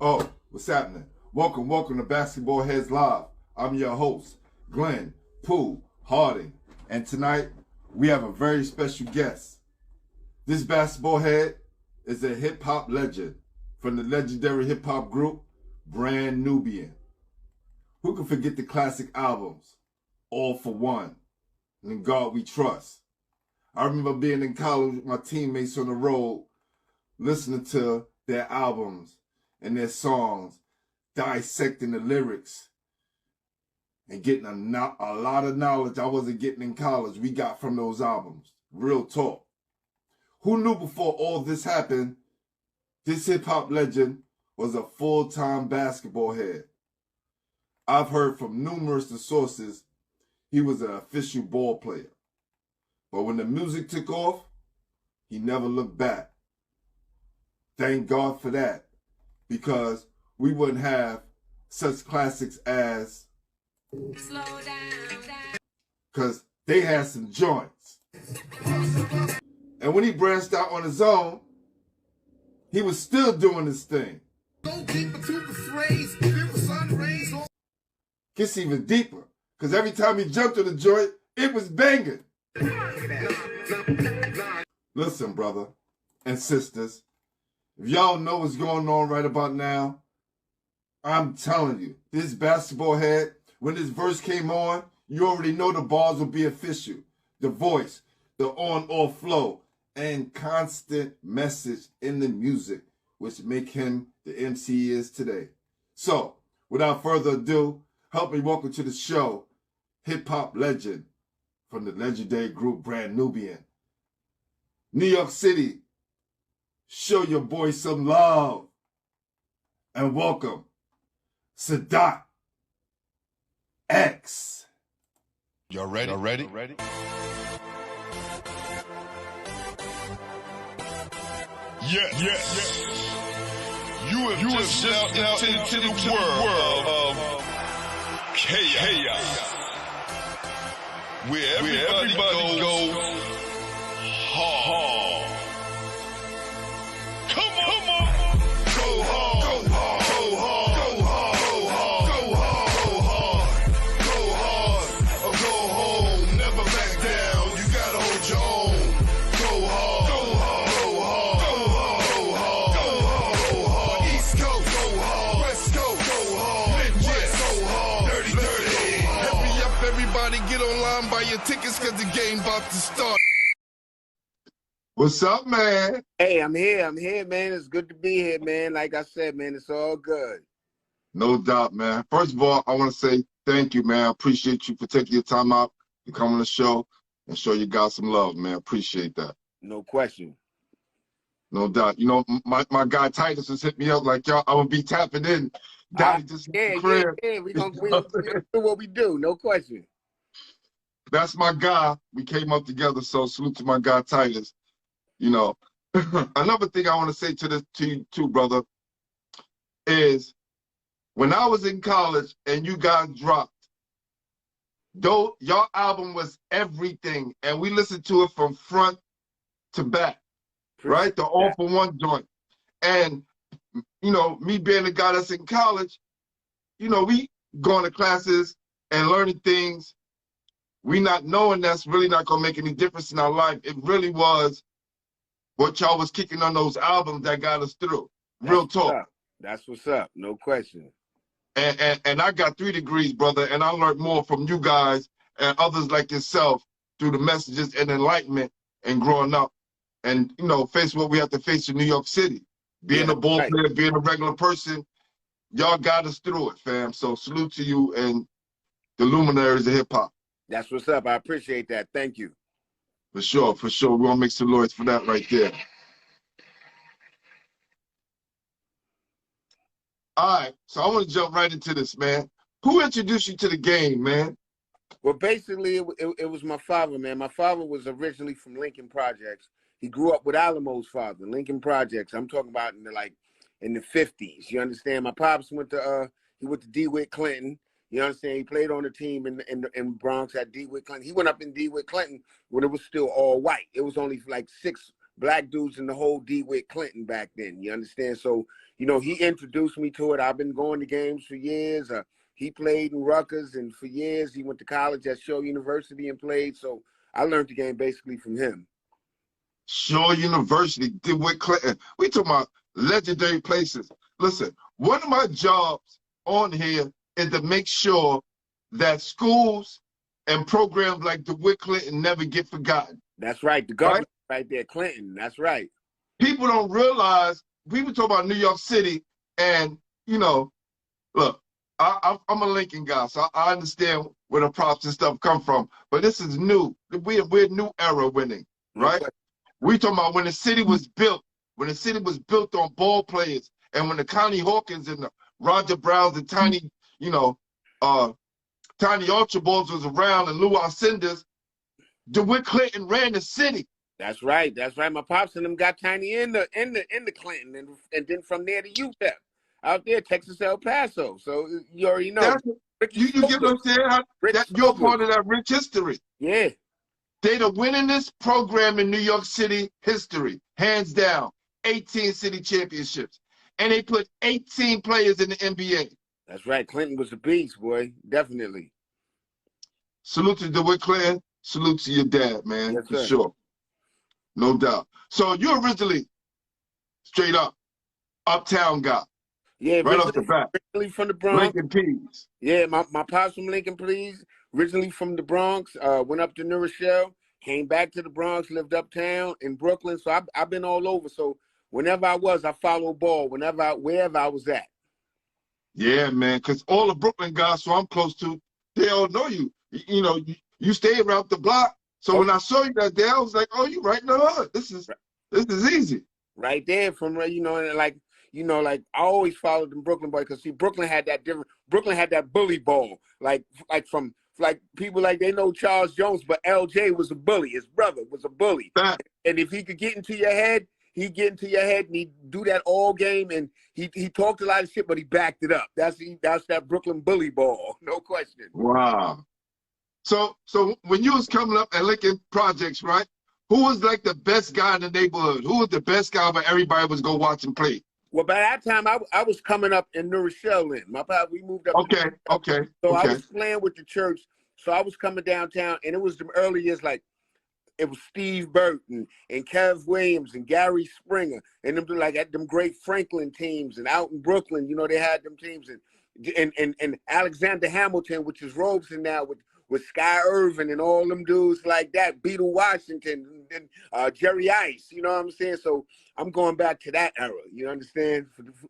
Oh, what's happening? Welcome to Basketballheadzz Live. I'm your host, Glenn Pooh Harding. And tonight, we have a very special guest. This Basketballhead is a hip-hop legend from the legendary hip-hop group Brand Nubian. Who can forget the classic albums, All for One, and In God We Trust? I remember being in college with my teammates on the road, listening to their albums and their songs, dissecting the lyrics, and getting a lot of knowledge I wasn't getting in college we got from those albums. Real talk. Who knew before all this happened, this hip-hop legend was a full-time basketball head? I've heard from numerous sources he was an official ball player. But when the music took off, he never looked back. Thank God for that, because we wouldn't have such classics as Slow Down, because they had some joints. And when he branched out on his own, he was still doing his thing. Gets even deeper, because every time he jumped to the joint, it was banging. Listen, brother and sisters, if y'all know what's going on right about now, I'm telling you, this Basketballhead, when this verse came on, you already know the bars will be official. The voice, the on-off flow, and constant message in the music, which make him the MC he is today. So, without further ado, help me welcome to the show, hip-hop legend from the Legendary Group Brand Nubian. New York City, show your boy some love. And welcome, Sadat X. Y'all ready? Yes. You have just stepped into the world of chaos. Where everybody goes hard. Come on. Go hard. Go hard. Go hard. Go hard. Go hard. Go hard. Or go home. Never back down. You gotta hold your own. Go hard. Go hard. Go hard. Go hard. Go hard. Go hard. East Coast. Go hard. West Coast. Go hard. Midwest. Go hard. Dirty. Hurry up, everybody. Get online, buy your tickets, cause the game about to start. What's up, man? Hey, I'm here, man. It's good to be here, man. Like I said, man, it's all good. No doubt, man. First of all, I want to say thank you, man. I appreciate you for taking your time out to come on the show and show you guys some love, man. Appreciate that. No question. No doubt. You know, my guy Titus has hit me up like, y'all, I will be tapping in. Daddy just hit the crib. Yeah. We gonna do what we do. No question. That's my guy. We came up together, so salute to my guy Titus. You know, another thing I want to say to you too, brother, is when I was in college and you guys dropped, though your album was everything, and we listened to it from front to back, right? The All for One joint. And, you know, me being the guy that's in college, you know, we going to classes and learning things. We not knowing that's really not going to make any difference in our life. It really was what y'all was kicking on those albums that got us through. Real talk. That's what's up. No question. And I got 3 degrees, brother, and I learned more from you guys and others like yourself through the messages and enlightenment and growing up. And, you know, face what we have to face in New York City. Being a ball player, being a regular person, y'all got us through it, fam. So salute to you and the luminaries of hip-hop. That's what's up. I appreciate that. Thank you. For sure. We're going to make some noise for that right there. All right, so I want to jump right into this, man. Who introduced you to the game, man? Well, basically, it was my father, man. My father was originally from Lincoln Projects. He grew up with Alamo's father, Lincoln Projects. I'm talking about in the 50s. You understand? My pops went to DeWitt Clinton. You understand? He played on the team in Bronx at DeWitt Clinton. He went up in DeWitt Clinton when it was still all white. It was only like 6 black dudes in the whole D with Clinton back then. You understand? So, you know, he introduced me to it. I've been going to games for years. He played in Rutgers, and for years he went to college at Shaw University and played. So I learned the game basically from him. Shaw University, DeWitt Clinton. We talking about legendary places. Listen, one of my jobs on here is to make sure that schools and programs like DeWitt Clinton never get forgotten. That's right. The governor right there, Clinton. That's right. People don't realize, people talk about New York City, and, you know, look, I'm a Lincoln guy, so I understand where the props and stuff come from. But this is new. We're new era winning, right? We talking about when the city was built, on ball players, and when the Connie Hawkins and the Roger Browns and Tiny, you know, Tiny Archibalds was around, and Lou Alcindor's, DeWitt Clinton ran the city. That's right. That's right. My pops and them got Tiny in the Clinton, and then from there to UTEP, out there, Texas, El Paso. So you already know. You get what I'm saying? You're part of that rich history. Yeah. They the winningest program in New York City history, hands down. 18 city championships, and they put 18 players in the NBA. That's right. Clinton was a beast, boy. Definitely. Salute to DeWitt Clinton. Salute to your dad, man. Yes, for sir. sure. No doubt. So you originally, straight up, uptown guy. Yeah, right off the bat. Originally from the Bronx. Lincoln Peas. Yeah, my pops from Lincoln, please. Originally from the Bronx. Went up to New Rochelle. Came back to the Bronx. Lived uptown in Brooklyn. So I've been all over. So whenever I followed ball. Wherever I was at. Yeah, man. Because all the Brooklyn guys, so I'm close to, they all know you. You know, you stay around the block. So when I saw you that day, I was like, oh, you right in the hood. This is easy. Right there from, you know, and like I always followed the Brooklyn boy, because see, Brooklyn had that bully ball. Like people like, they know Charles Jones, but LJ was a bully. His brother was a bully. And if he could get into your head, he'd get into your head, and he'd do that all game, and he talked a lot of shit, but he backed it up. That's that Brooklyn bully ball, no question. Wow. So when you was coming up at Lincoln Projects, right, who was like the best guy in the neighborhood? Who was the best guy where everybody was go watch and play? Well, by that time, I was coming up in New Rochelle. We moved up. Okay. So I was playing with the church. So I was coming downtown, and it was the early years, like, it was Steve Burton and Kev Williams and Gary Springer and them, like, at them great Franklin teams, and out in Brooklyn, you know, they had them teams, and Alexander Hamilton, which is Robeson now, with Sky Irvin and all them dudes like that, Beetle Washington and Jerry Ice, you know what I'm saying? So I'm going back to that era, you understand?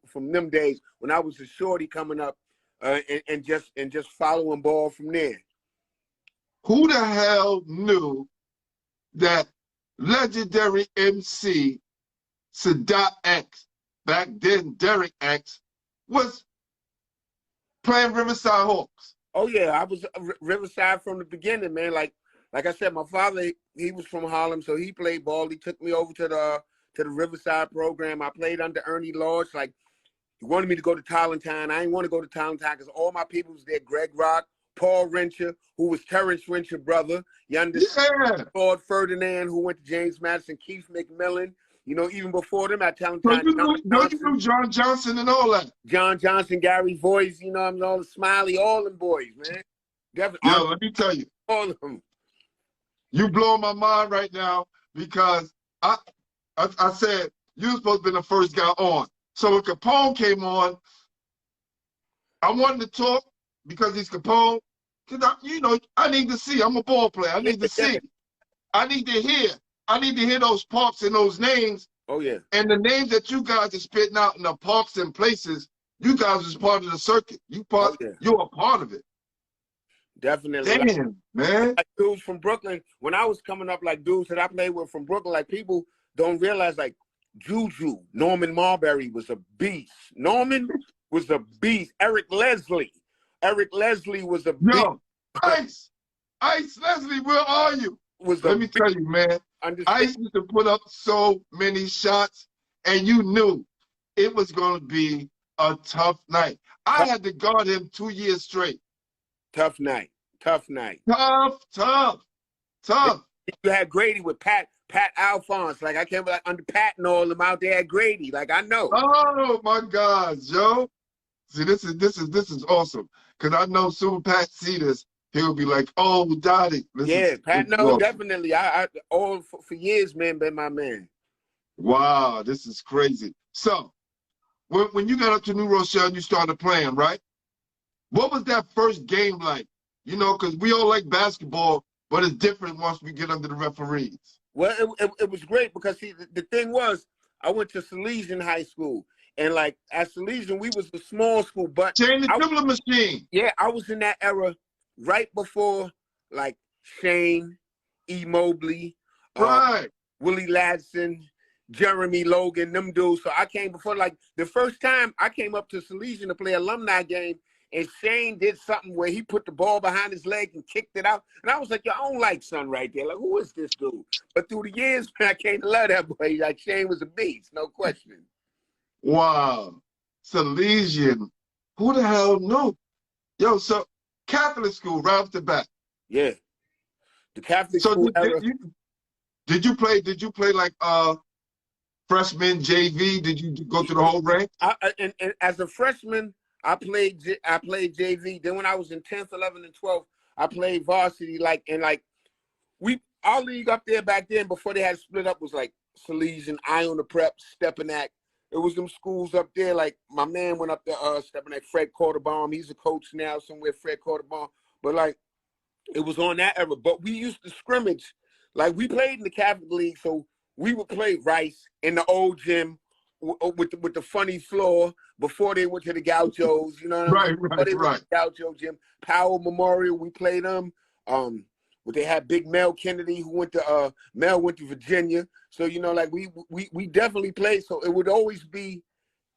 From them days when I was a shorty coming up, and just following ball from there. Who the hell knew that legendary MC Sadat X, back then Derek X, was playing Riverside Hawks? Oh yeah, I was Riverside from the beginning, man. Like I said, my father, he was from Harlem, so he played ball. He took me over to the Riverside program. I played under Ernie Lodge. Like, he wanted me to go to Talentine. I didn't want to go to Talentine because all my people was there. Greg Rock, Paul Rencher, who was Terrence Rencher brother. You understand? Yeah. Claude Ferdinand, who went to James Madison, Keith McMillan. You know, even before them at Talentine. You knew John Johnson and all that. John Johnson, Gary Voice, you know, I'm all the Smiley, all them boys, man. Definitely. Yo, let me tell you. All of them. You blowing my mind right now, because I said you were supposed to be the first guy on. So when Capone came on, I wanted to talk because he's Capone. Because I need to see. I'm a ball player. I need to see. I need to hear. I need to hear those parks and those names. Oh, yeah. And the names that you guys are spitting out in the parks and places, you guys was part of the circuit. You're a part of it. Definitely. Damn, man. Like dudes from Brooklyn, when I was coming up, like dudes that I played with from Brooklyn, like people don't realize, like Juju, Norman Marbury was a beast. Norman was a beast. Eric Leslie was a beast. Yo, Ice Leslie, where are you? Let me tell you, man. Ice used to put up so many shots, and you knew it was going to be a tough night. I had to guard him 2 years straight. Tough night. Tough. You had Grady with Pat Pat Alphonse. Like I came like under Pat and all them out there at Grady. Like I know. Oh my God, Joe. See, this is awesome. Cause I know soon Pat see this, he'll be like, "Oh, Dottie." Yeah, Pat. This is No, awesome. definitely. I all for years, man, been my man. Wow, this is crazy. So, when you got up to New Rochelle and you started playing, right? What was that first game like? You know, because we all like basketball, but it's different once we get under the referees. Well, it was great because see, the thing was, I went to Salesian High School, and like at Salesian, we was a small school, but Chain the dribbling machine. yeah, I was in that era right before like Shane, E. Mobley, Right. Willie Ladson, Jeremy Logan, them dudes. So I came before, like the first time I came up to Salesian to play alumni game, and Shane did something where he put the ball behind his leg and kicked it out. And I was like, yo, I don't like son right there. Like, who is this dude? But through the years, man, I came to love that boy. Like Shane was a beast, no question. Wow. Salesian. Who the hell knew? Yo, so Catholic school right off the bat. Yeah. The Catholic So school era. did you play like freshman JV? Did you go through the whole rank? And as a freshman, I played JV. Then when I was in 10th, 11th, and 12th, I played varsity. Like our league up there back then before they had split up was like Salesian, Iona Prep, Stepinac. It was them schools up there. Like my man went up there, Stepinac, Fred Quarterbaum. He's a coach now somewhere, Fred Quarterbaum. But like it was on that era. But we used to scrimmage. Like we played in the Catholic League, so we would play Rice in the old gym with the funny floor before they went to the Gauchos, you know what I mean? Before they went to the Gaucho gym. Powell Memorial, we played them. But they had Big Mel Kennedy who went to Virginia. So, you know, like we definitely played. So it would always be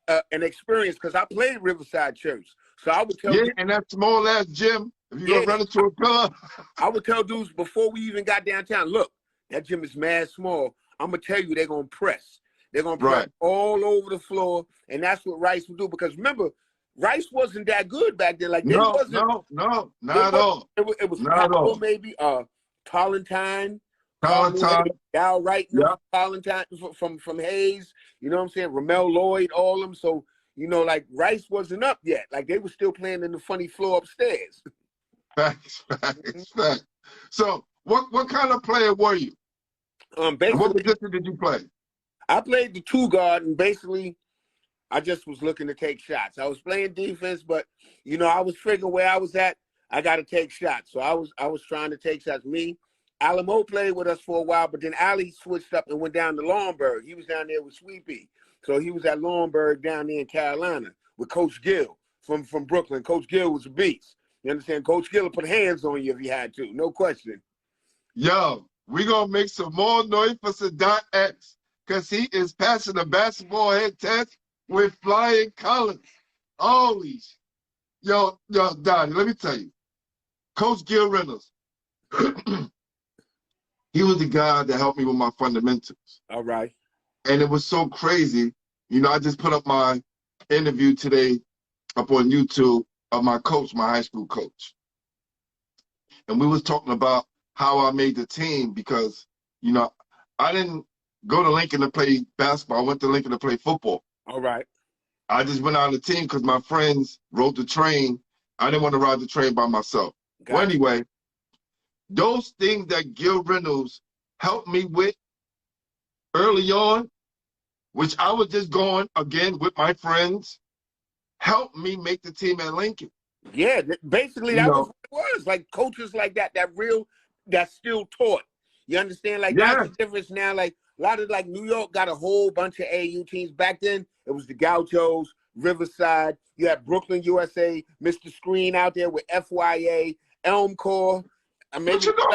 an experience because I played Riverside Church. So I would tell and that small ass gym, if you're gonna run into a club. I would tell dudes before we even got downtown, look, that gym is mad small. I'm gonna tell you they're gonna press. They're going to press all over the floor, and that's what Rice would do. Because remember, Rice wasn't that good back then. Like not at all. It was Powell, maybe Tollentine, Gal Wright, Tollentine from Hayes. You know what I'm saying? Ramel Lloyd, all of them. So you know, like Rice wasn't up yet. Like they were still playing in the funny floor upstairs. Facts. So what kind of player were you? Basically, what position did you play? I played the two guard, and basically, I just was looking to take shots. I was playing defense, but you know, I was figuring where I was at. I got to take shots, so I was trying to take shots. Me, Alamo played with us for a while, but then Ali switched up and went down to Laurinburg. He was down there with Sweepy, so he was at Laurinburg down there in Carolina with Coach Gill from Brooklyn. Coach Gill was a beast. You understand? Coach Gill would put hands on you if he had to, no question. Yo, we gonna make some more noise for Sadat X. Because he is passing the basketball head test with flying colors. Holy yo, Donnie, let me tell you. Coach Gil Reynolds, he was the guy that helped me with my fundamentals. All right. And it was so crazy. You know, I just put up my interview today up on YouTube of my coach, my high school coach. And we was talking about how I made the team because, you know, I didn't go to Lincoln to play basketball. I went to Lincoln to play football. All right. I just went out of the team because my friends rode the train. I didn't want to ride the train by myself. Well, anyway, those things that Gil Reynolds helped me with early on, which I was just going, again, with my friends, helped me make the team at Lincoln. Yeah, basically that was what it was. Like coaches like that's still taught. You understand? Like that's the difference now. Like a lot of like New York got a whole bunch of AU teams. Back then, it was the Gauchos, Riverside. You had Brooklyn, USA, Mr. Screen out there with FYA, Elmcore. What you know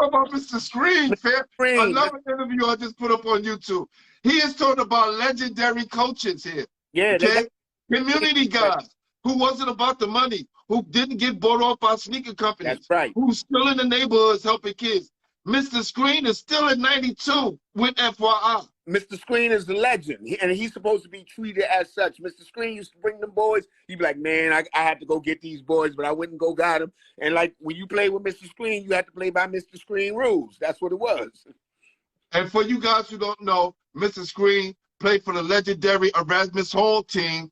about Mr. Screen, fam? Another interview I just put up on YouTube. He is talking about legendary coaches here. Yeah, okay? Community guys who wasn't about the money, who didn't get bought off by sneaker companies. That's right. Who's still in the neighborhoods helping kids. Mr. Screen is still at 92 with FYI. Mr. Screen is the legend, and he's supposed to be treated as such. Mr. Screen used to bring them boys. He'd be like, man, I had to go get these boys, but I wouldn't go got them. And like when you play with Mr. Screen, you had to play by Mr. Screen rules. That's what it was. And for you guys who don't know, Mr. Screen played for the legendary Erasmus Hall team,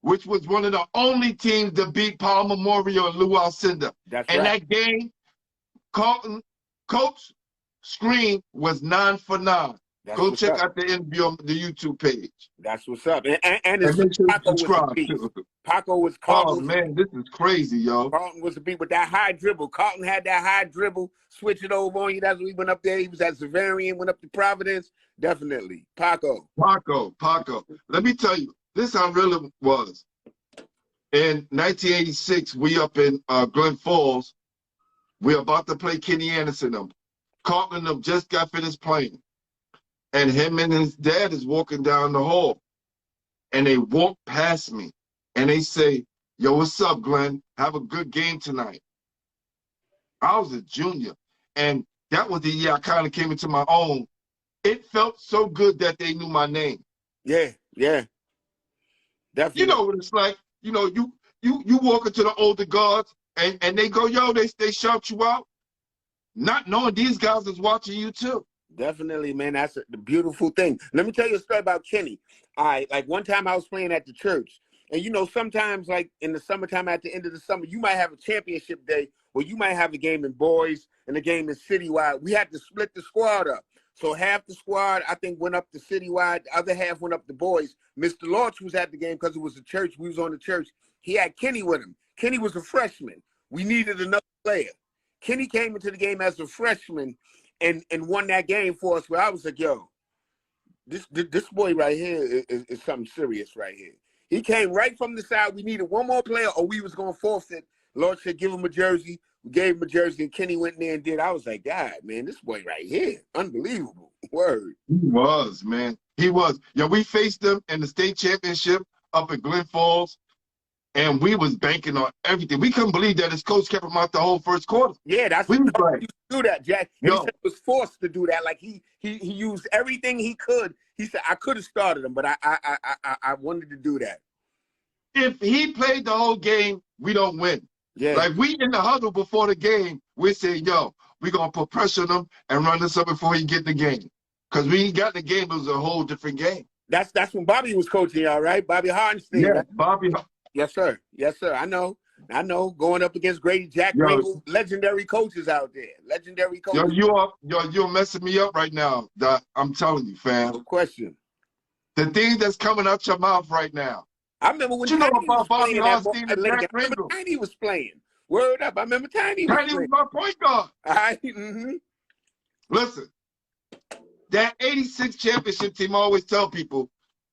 which was one of the only teams to beat Paul Memorial and Lou Alcindor. That's and right. that game, Coach Screen was 9 for 9. That's Go what's check up. out the interview on the YouTube page. That's what's up. And And make sure you Paco was a subscribe beast. too. Paco was Oh Carlton. man, this is crazy, yo. Carlton was a beat with that high dribble. Carlton had that high dribble, switch it over on you. That's when he went up there. He was at Zavarian, went up to Providence. Definitely. Paco. Paco. Let me tell you, this how real it was. In 1986, we up in Glen Falls. We're about to play Kenny Anderson. Carlton and them just got finished playing. And him and his dad is walking down the hall. And they walk past me. And they say, yo, what's up, Glenn? Have a good game tonight. I was a junior. And that was the year I kind of came into my own. It felt so good that they knew my name. Yeah. Definitely. You know what it's like. You know, you walk into the older guards and they go, yo, they shout you out. Not knowing these guys is watching you too. Definitely, man. That's the beautiful thing. Let me tell you a story about Kenny. Like one time I was playing at the church. And, you know, sometimes, like, in the summertime, at the end of the summer, you might have a championship day, or you might have a game in boys and a game in citywide. We had to split the squad up. So half the squad, I think, went up to citywide. The other half went up to boys. Mr. Lorch was at the game because it was a church. We was on the church. He had Kenny with him. Kenny was a freshman. We needed another player. Kenny came into the game as a freshman and won that game for us, where I was like, yo, this boy right here is something serious right here. He came right from the side. We needed one more player or we was going to forfeit. Lord said, give him a jersey. We gave him a jersey, and Kenny went in there and did. I was like, God, man, this boy right here, unbelievable. Word. He was, man. He was. Yeah, we faced them in the state championship up at Glen Falls, and we was banking on everything. We couldn't believe that his coach kept him out the whole first quarter. Yeah, that's we was what like, he do that, Jack. And yo. he said he was forced to do that. Like he used everything he could. He said, I could have started him, but I wanted to do that. If he played the whole game, we don't win. Yeah. Like, we in the huddle before the game, we say, yo, we're going to put pressure on him and run this up before he get in the game. Because when he got in the game, it was a whole different game. That's when Bobby was coaching y'all, right? Bobby Hardenstein. Yeah, Right? Bobby. Yes, sir. Yes, sir. I know. Going up against Grady Jack Ringle, legendary coaches out there. Legendary coaches. You're messing me up right now, Doc. I'm telling you, fam. No question. The thing that's coming out your mouth right now. I remember when you know Tiny about Bobby Hardenstein and Jack Ringle. Tiny was playing. Word up. I remember Tiny was Tiny was playing. my point guard. All right. Mm-hmm. Listen, that 86 championship team, I always tell people,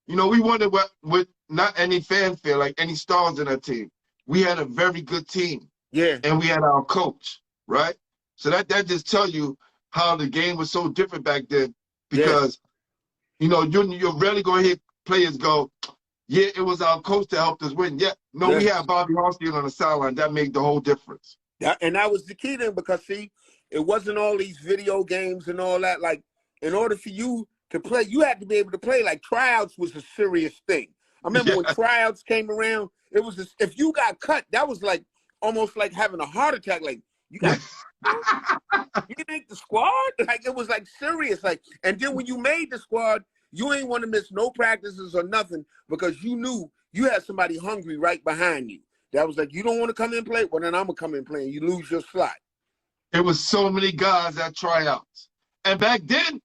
you know, we won it with not any fanfare, like any stars in that team. We had a very good team. Yeah. And we had our coach, right? So that just tell you how the game was so different back then, because, you know, you're rarely going to hear players go, yeah, it was our coach that helped us win. Yeah. No, we had Bobby Hardenstein on the sideline. That made the whole difference. And that was the key then, because, see, it wasn't all these video games and all that. Like, in order for you to play, you had to be able to play. Like, tryouts was a serious thing. I remember when tryouts came around, it was just, if you got cut, that was like almost like having a heart attack. Like, you got you didn't make the squad? Like, it was like serious. Like, and then when you made the squad, you ain't want to miss no practices or nothing, because you knew you had somebody hungry right behind you. That was like, you don't want to come in and play? Well, then I'm going to come in and play, and you lose your slot. It was so many guys at tryouts. And back then,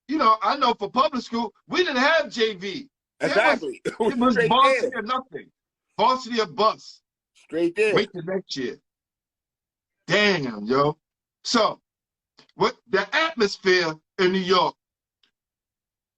you know, I know for public school, we didn't have JV. Exactly. It was varsity or nothing. Varsity or bus. Straight there. Wait till next year. Damn, yo. So, what the atmosphere in New York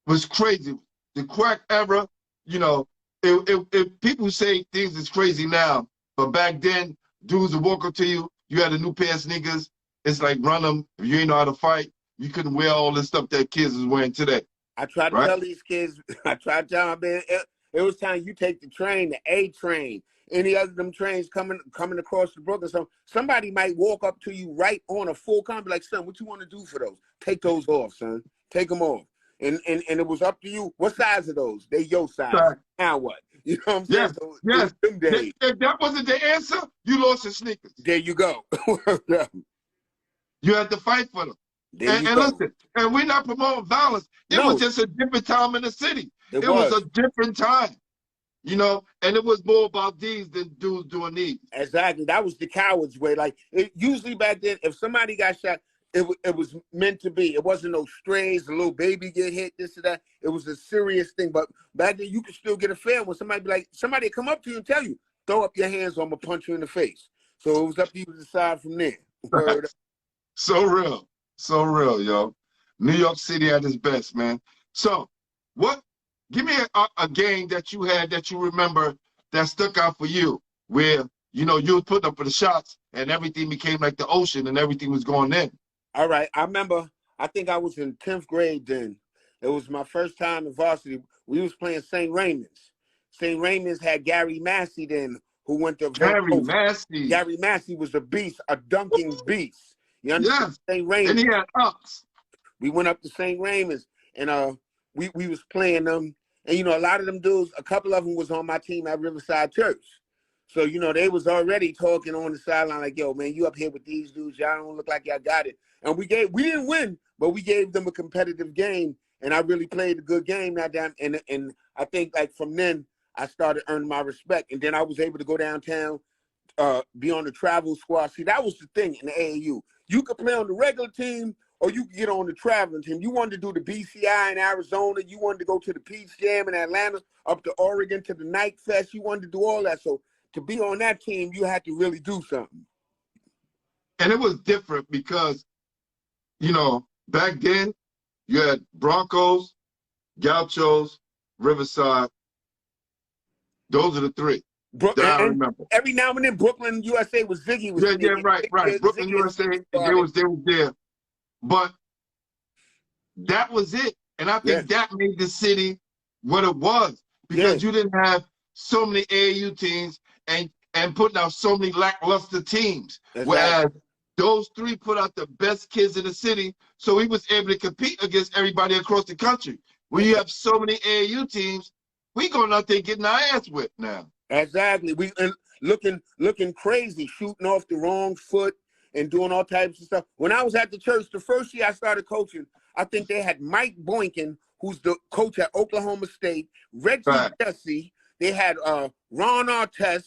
was crazy. The crack era, you know, if people say things is crazy now, but back then, dudes would walk up to you, you had a new pair of sneakers, it's like run them. If you ain't know how to fight, you couldn't wear all this stuff that kids is wearing today. I tried to tell these kids, I tried to tell them, man, it was time you take the train, the A train, any other of them trains coming across the Brooklyn. So somebody might walk up to you right on a full con, be like, son, what you want to do for those? Take those off, son. Take them off. And it was up to you. What size are those? They your size. Right. Now what? You know what I'm saying? Yes, So, yes. Them days. If that wasn't the answer, you lost your sneakers. There you go. You had to fight for them. There you And go. listen, and we're not promoting violence. It No. was just a different time in the city. It was was. a different time, you know, and it was more about these than dudes doing these. Exactly. That was the coward's way. Like, usually back then, if somebody got shot, it was meant to be. It wasn't no strays, a little baby get hit, this or that. It was a serious thing. But back then, you could still get a fair when somebody be like, somebody come up to you and tell you, throw up your hands or I'm going to punch you in the face. So it was up to you to decide from there. Word. So real, yo. New York City at its best, man. So, give me a game that you had that you remember that stuck out for you, where, you know, you were putting up for the shots and everything became like the ocean and everything was going in. All right. I remember, I think I was in 10th grade then. It was my first time in varsity. We was playing St. Raymond's. St. Raymond's had Gary Massey then, who went to Gary Massey. Gary Massey was a beast, a dunking beast. You understand? Yes. St. Raymond's. And he had ups. We went up to St. Raymond's, and we was playing them. And, you know, a lot of them dudes, a couple of them was on my team at Riverside Church. So, you know, they was already talking on the sideline like, yo, man, you up here with these dudes. Y'all don't look like y'all got it. And we didn't win, but we gave them a competitive game. And I really played a good game that time. And I think, like, from then, I started earning my respect. And then I was able to go downtown, be on the travel squad. See, that was the thing in the AAU. You could play on the regular team or you could get on the traveling team. You wanted to do the BCI in Arizona. You wanted to go to the Peach Jam in Atlanta, up to Oregon to the Night Fest. You wanted to do all that. So to be on that team, you had to really do something. And it was different because, you know, back then you had Broncos, Gauchos, Riverside. Those are the three that I remember. Every now and then, Brooklyn, USA was Ziggy. Right. Brooklyn, USA, they was there. But that was it. And I think that made the city what it was because you didn't have so many AAU teams and putting out so many lackluster teams. Whereas those three put out the best kids in the city, so we was able to compete against everybody across the country. When you have so many AAU teams, we going out there getting our ass whipped now. Exactly. We looking crazy, shooting off the wrong foot and doing all types of stuff. When I was at the church, the first year I started coaching, I think they had Mike Boykin, who's the coach at Oklahoma State, Reggie Jesse. They had Ron Artest.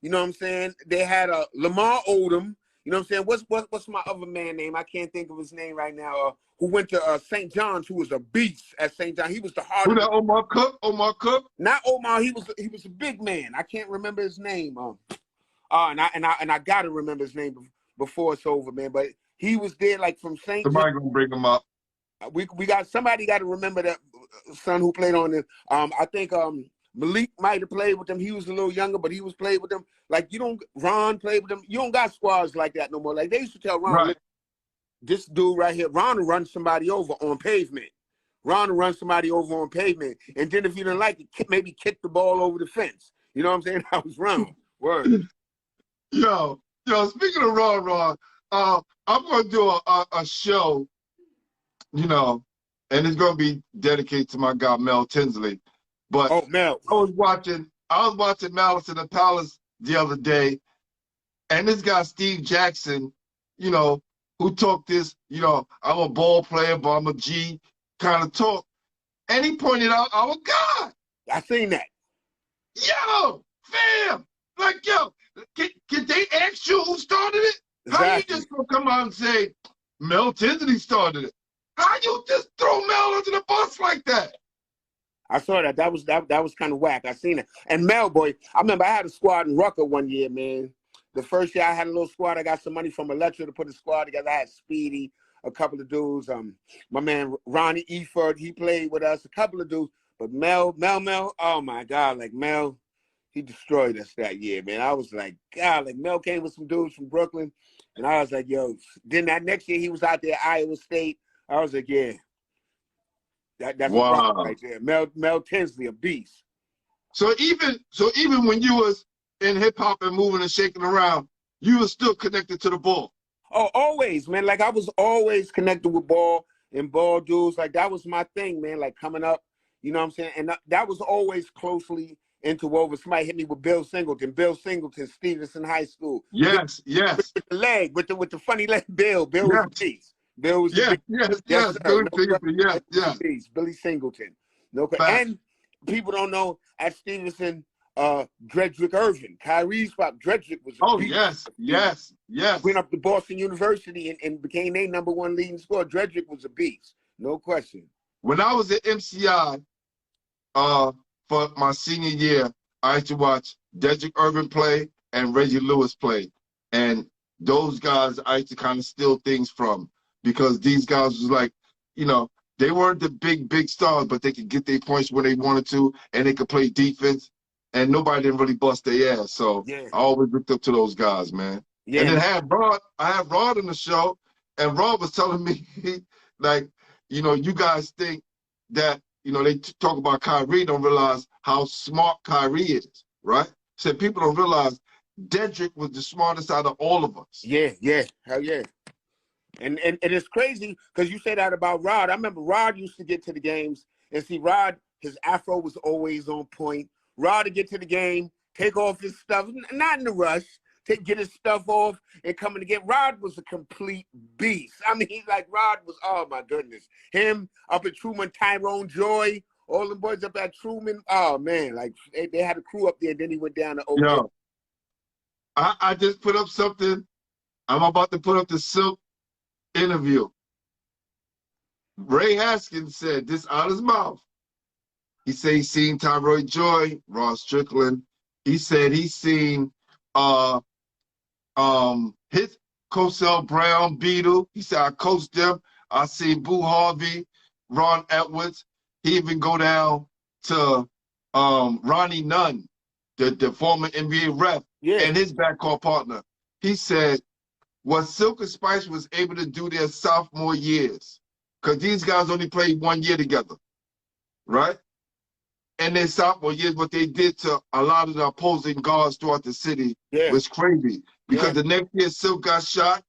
You know what I'm saying? They had Lamar Odom. You know what I'm saying? What's my other man name? I can't think of his name right now. Who went to St. John's? Who was a beast at St. John? He was the hardest. Who that? Omar Cook? Omar Cook? Not Omar. He was a big man. I can't remember his name. And I gotta remember his name before it's over, man. But he was there like from St. Somebody gonna bring him up. We got somebody got to remember that son who played on this. I think Malik might have played with them. He was a little younger, but he was played with them. Like Ron played with them. You don't got squads like that no more. Like they used to tell Ron, this dude right here, Ron will run somebody over on pavement. Ron will run somebody over on pavement, and then if you didn't like it, maybe kick the ball over the fence. You know what I'm saying? I was Ron. Word. Yo, speaking of Ron, I'm gonna do a show, you know, and it's gonna be dedicated to my guy Mel Tinsley. But Mel. I was watching Malice in the Palace the other day, and this guy Steve Jackson, you know, who talked this, you know, I'm a ball player, but I'm a G kind of talk, and he pointed out our God. I seen that. Yo, fam, like yo, can they ask you who started it? Exactly. How you just gonna come out and say Mel Tinsley started it? How you just throw Mel under the bus like that? I saw that. That was kind of whack. I seen it. And Mel, boy, I remember I had a squad in Rucker one year, man. The first year I had a little squad. I got some money from Electra to put a squad together. I had Speedy, a couple of dudes. My man Ronnie Eford, he played with us. A couple of dudes. But Mel, oh my God, like Mel, he destroyed us that year, man. I was like, God, like Mel came with some dudes from Brooklyn, and I was like, yo. Then that next year he was out there at Iowa State. I was like, yeah. That's wow. Right there. Mel Tinsley, a beast. So even when you was in hip hop and moving and shaking around, you were still connected to the ball. Oh, always, man. Like I was always connected with ball and ball dudes. Like that was my thing, man. Like coming up, you know what I'm saying? And that was always closely interwoven. Somebody hit me with Bill Singleton, Stevenson High School. Yes. With the leg, with the funny leg, Bill was a beast. Bill was the beast. Yes, sir. Billy No Singleton, yes, yes. beast. Billy Singleton. No, Facts. and people don't know at Stevenson, Dredrick Irvin, Kyrie's pop. Dredrick was a Oh, beast. yes. Went up to Boston University and became their #1 leading scorer. Dredrick was a beast. No question. When I was at MCI, for my senior year, I used to watch Dredrick Irvin play and Reggie Lewis play. And those guys I used to kind of steal things from, because these guys was like, they weren't the big stars, but they could get their points when they wanted to, and they could play defense, and nobody didn't really bust their ass. So Yeah. I always looked up to those guys, man. Yeah. And then I had Rod on the show, and Rod was telling me, like, you guys think that, they talk about Kyrie, don't realize how smart Kyrie is, right? Said people don't realize Dedrick was the smartest out of all of us. Yeah, hell yeah. And it's crazy because you say that about Rod. I remember Rod used to get to the games and see Rod, his afro was always on point. Rod would get to the game, take off his stuff, not in a rush, get his stuff off and come in the game. Rod was a complete beast. I mean, Rod was, oh my goodness. Him up at Truman, Tyrone Joy, all the boys up at Truman. Oh man, they had a crew up there, and then he went down to OJ. Yo, I just put up something. I'm about to put up the Silk interview. Ray Haskins said this out of his mouth. He said he's seen Tyroy Joy, Ross Strickland. He said he's seen his Cosell Brown, Beetle. He said I coached them. I seen Boo Harvey, Ron Edwards. He even go down to Ronnie Nunn, the former NBA ref, and his backcourt partner. He said what Silk and Spice was able to do their sophomore years, because these guys only played 1 year together, right? And their sophomore years, what they did to a lot of the opposing guards throughout the city was crazy. Because the next year Silk got shot,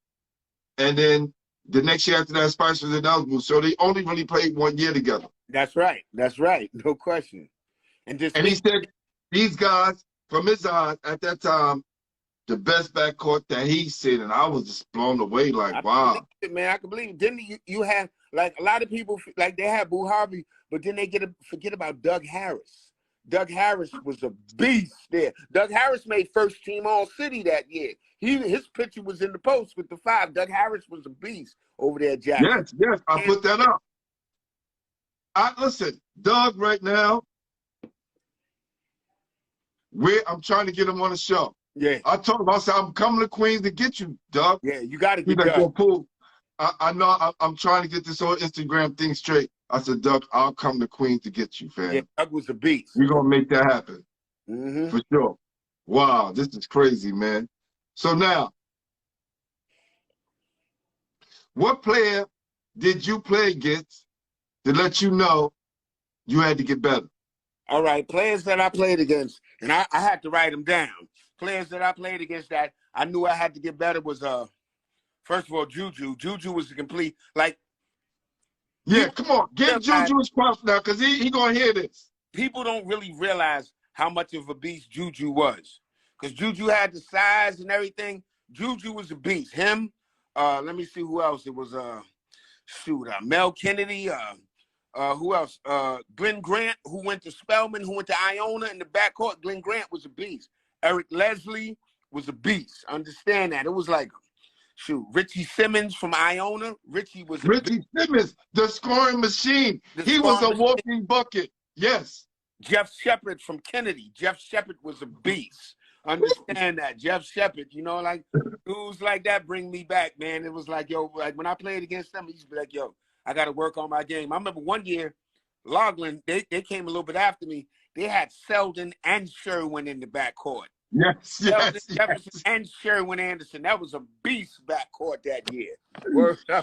and then the next year after that, Spice was ineligible. So they only really played 1 year together. That's right. No question. And he said these guys, from his eyes at that time, the best backcourt that he's seen, and I was just blown away. Like, wow, man, I can believe it. Didn't you have a lot of people they had Boo Harvey, but then they forget about Doug Harris. Doug Harris was a beast there. Doug Harris made first team All City that year. His picture was in the post with the 5. Doug Harris was a beast over there, Jack. Yes, I put that up. Listen, Doug right now, I'm trying to get him on the show. Yeah. I told him, I said, I'm coming to Queens to get you, Doug. Yeah, you got to get Doug. Doug. Cool. I know I'm trying to get this whole Instagram thing straight. I said, Doug, I'll come to Queens to get you, fam. Yeah, Doug was a beast. We're going to make that happen. Mm-hmm. For sure. Wow, this is crazy, man. So now, what player did you play against to let you know you had to get better? All right, players that I played against, and I had to write them down. Players that I played against that I knew I had to get better was, first of all, Juju. Juju was a complete, yeah, come on. Give Juju his props now, because he going to hear this. People don't really realize how much of a beast Juju was. Because Juju had the size and everything. Juju was a beast. Him, let me see who else. It was, Mel Kennedy, who else? Glenn Grant, who went to Spelman, who went to Iona in the backcourt. Glenn Grant was a beast. Eric Leslie was a beast. Understand that. It was Richie Simmons from Iona. Richie Simmons, the scoring machine. He was a walking bucket. Yes. Jeff Shepard from Kennedy. Jeff Shepard was a beast. Understand that. Jeff Shepard, dudes like that bring me back, man. It was when I played against them, he used to be like, yo, I got to work on my game. I remember one year, Loughlin, they came a little bit after me. They had Selden and Sherwin in the backcourt. Yes. Jefferson and Sherwin Anderson. That was a beast backcourt that year.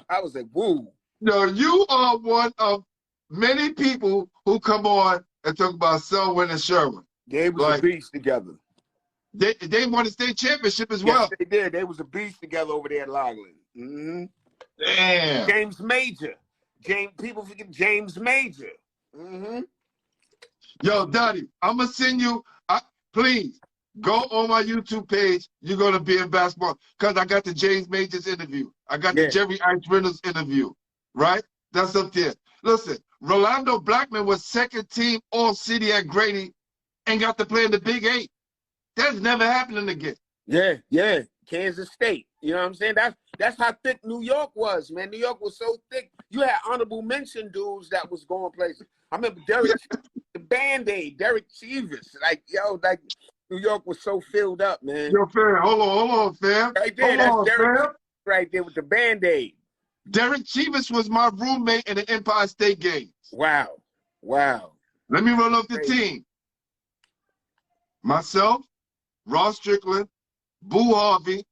I was like, woo. No, you are one of many people who come on and talk about Selwyn and Sherwin. They was a beast together. They won the state championship as well. Yes, they did. They was a beast together over there at Loughlin. Mm-hmm. Damn. James Major. People forget James Major. Mm-hmm. Yo, Daddy, I'm going to send you, please, Go on my YouTube page. You're going to be in basketball because I got the James Majors interview. I got the Jerry Ice Reynolds interview, right? That's up there. Listen, Rolando Blackman was second team All-City at Grady and got to play in the Big 8. That's never happening again. Yeah, yeah. Kansas State. You know what I'm saying? That's how thick New York was, man. New York was so thick. You had honorable mention dudes that was going places. I remember Derek, the Band-Aid, Derek Chivas. Like, yo, like New York was so filled up, man. Yo, fam, hold on, fam. Right there, that's Derek right there with the Band-Aid. Derek Chivas was my roommate in the Empire State Games. Wow. Wow. Let me run off the team. Myself, Ross Strickland, Boo Harvey,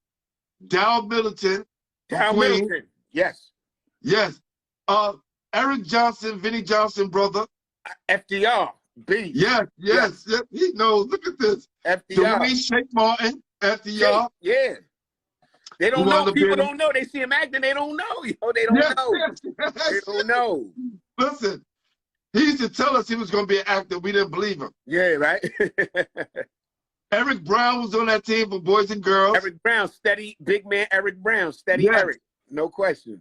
Dow Middleton. Middleton, yes. Yes. Eric Johnson, Vinnie Johnson, brother. FDR, B. Yes. He knows. Look at this. FDR. Louis Shake Martin, FDR. Yeah. They don't know. People don't know. They see him acting. They don't know. Yo, they don't know. Yes. They don't know. Listen, he used to tell us he was going to be an actor. We didn't believe him. Yeah, right? Eric Brown was on that team for boys and girls. Eric Brown, steady, big man Eric Brown, steady Eric. No question.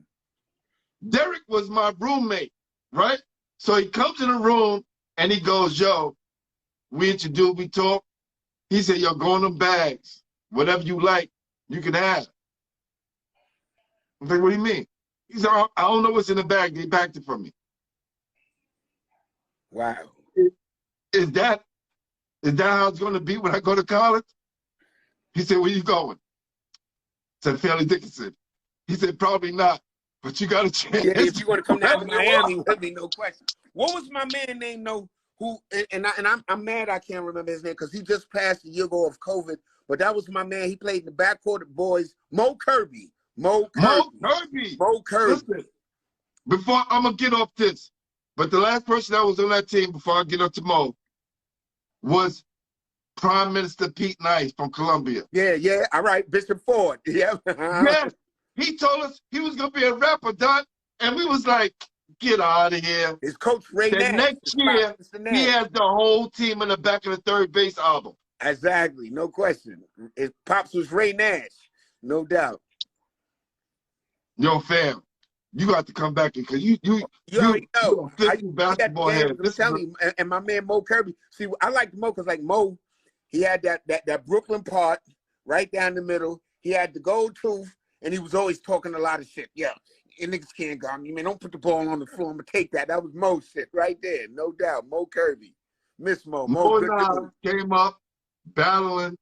Derek was my roommate, right? So he comes in the room and he goes, yo, we introduce, we talk. He said, yo, go in them bags. Whatever you like, you can have. I'm like, what do you mean? He said, I don't know what's in the bag. They packed it for me. Wow. Is that how it's going to be when I go to college? He said, where you going? I said, Fairleigh Dickinson. He said, probably not, but you got a chance. Yeah, if you want to come down to Miami with me, no question. What was my man named, who, and I'm mad I can't remember his name because he just passed a year ago of COVID, but that was my man. He played in the backcourt of boys, Mo Kirby. Mo Kirby. Listen, before I'm going to get off this, but the last person that was on that team before I get up to Mo was Prime Minister Pete Nice from Columbia. Yeah, all right, Bishop Ford. Yeah. Yes, he told us he was going to be a rapper, Don, and we was like, get out of here. His coach, Ray Nash. Next year, he has the whole team in the back of the third base album. Exactly, no question. His pops was Ray Nash, no doubt. Yo, fam, you got to come back because you already know. Basketball head. I'm telling you, and my man Mo Kirby. See, I like Mo because like Mo, he had that Brooklyn part right down the middle. He had the gold tooth, and he was always talking a lot of shit. Yeah, you niggas can't guard me, man. Don't put the ball on the floor. I'm gonna take that. That was Mo shit right there, no doubt. Mo Kirby, Miss Mo. Mo came up battling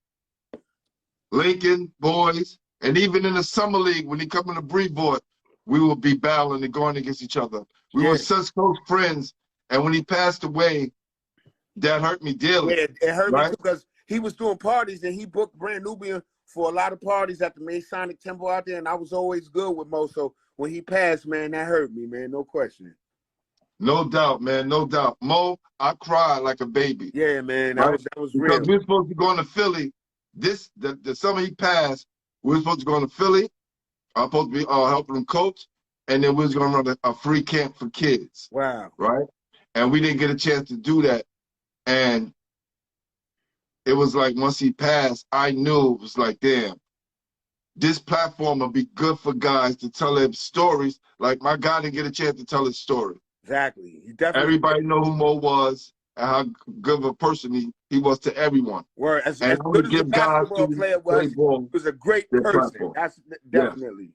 Lincoln boys, and even in the summer league when he come in the Breeboard, we would be battling and going against each other. We were such close friends, and when he passed away, that hurt me dearly. Yeah, it hurt me too because he was doing parties and he booked Brand Nubian for a lot of parties at the Masonic Temple out there, and I was always good with Mo. So when he passed, man, that hurt me, man, no question. No doubt, man, no doubt. Mo, I cried like a baby. Yeah, man, that was real. Because we were supposed to go to Philly. The summer he passed, we were supposed to go to Philly. I was supposed to be helping him coach, and then we was going to run a free camp for kids. Wow. Right? And we didn't get a chance to do that. And it was like once he passed, I knew it was like, damn, this platform will be good for guys to tell their stories. Like my guy didn't get a chance to tell his story. Exactly. He definitely Everybody know who Mo was and how good of a person he was to everyone. Word. As good as a basketball player was, he was a great person. That's definitely.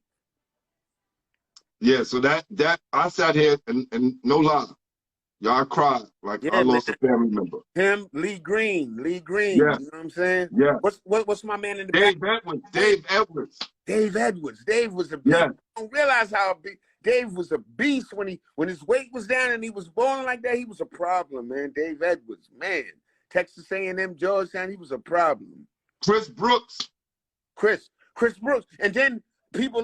Yeah, so that I sat here and no lie, y'all cried like I lost a family member. Him, Lee Green. Yeah. You know what I'm saying? Yeah. What's my man in the back? Dave Edwards. Dave was a beast. Yeah. I don't realize how big Dave was a beast when his weight was down and he was balling like that. He was a problem, man. Dave Edwards, man. Texas A&M, Georgetown, he was a problem. Chris Brooks. Chris Brooks. And then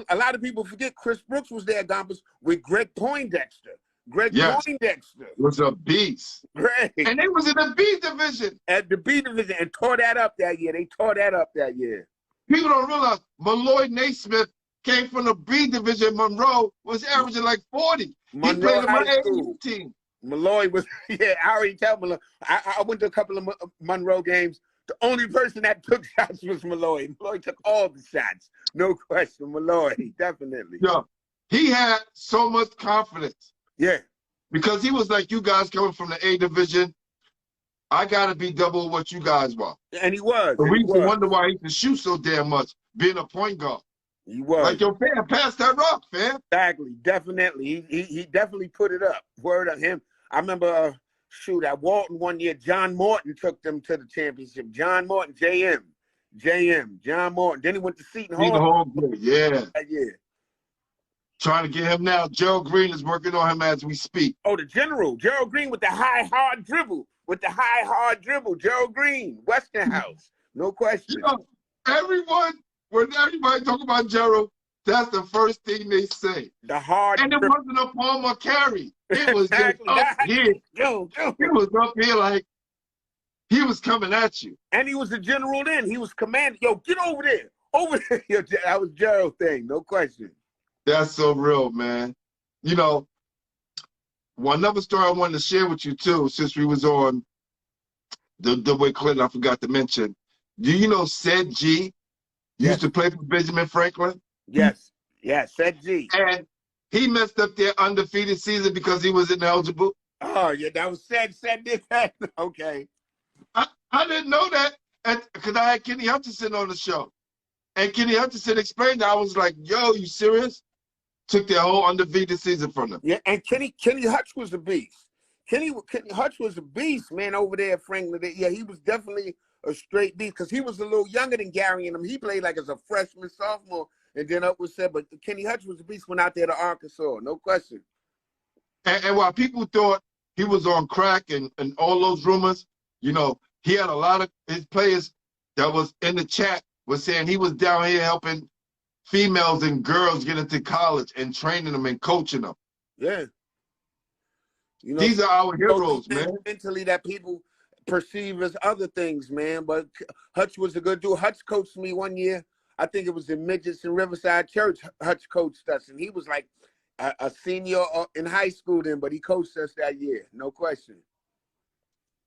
a lot of people forget Chris Brooks was there, Gompers, with Greg Poindexter. Poindexter was a beast. Greg. And they was in the B division. At the B division and tore that up that year. They tore that up that year. People don't realize Malloy Naismith came from the B division. Monroe was averaging like 40. Monroe he played in my school. team. Malloy was, I already tell Malloy. I went to a couple of Monroe games. The only person that took shots was Malloy. Malloy took all the shots. No question, Malloy, definitely. Yo, he had so much confidence. Yeah. Because he was like, you guys coming from the A division, I got to be double what you guys were. And he was. But And we he used to was. wonder why he could shoot so damn much, being a point guard. He was. Like, yo, fam, pass that rock, fam. Exactly, definitely. He definitely put it up. Word of him. I remember, shoot, at Walton one year, John Morton took them to the championship. John Morton, John Morton. Then he went to Seton Hall. Yeah. Yeah. Trying to get him now. Gerald Green is working on him as we speak. Oh, the general. Gerald Green with the high, hard dribble. Gerald Green, Westinghouse. No question. You know, when everybody talk about Gerald, that's the first thing they say. The hard And it dribble. wasn't a Palmer carry. It was Exactly. just up here. Yo. He was up here like he was coming at you. And he was the general then. He was commanding. Yo, get over there. Over there. Yo, that was Gerald's thing. No question. That's so real, man. You know, one other story I wanted to share with you too, since we was on the way Clinton, I forgot to mention. Do you know Said G used to play for Benjamin Franklin? Yes, Said G. And he messed up their undefeated season because he was ineligible. Oh, yeah, that was Said did that. Okay. I didn't know that because I had Kenny Hutchinson on the show. And Kenny Hutchinson explained that. I was like, yo, you serious? Took their whole undefeated season from them. Yeah, and Kenny Hutch was a beast. Kenny Hutch was a beast, man, over there at Franklin. Yeah, he was definitely a straight beast because he was a little younger than Gary and him. He played like as a freshman, sophomore, and then up was said, but Kenny Hutch was a beast, went out there to Arkansas, no question. And while people thought he was on crack and all those rumors, you know, he had a lot of his players that was in the chat was saying he was down here helping females and girls get into college and training them and coaching them. Yeah. You know, these are our heroes, man. Mentally that people perceive as other things, man. But Hutch was a good dude. Hutch coached me one year. I think it was in midgets in Riverside Church. Hutch coached us, and he was like a senior in high school then, but he coached us that year, no question.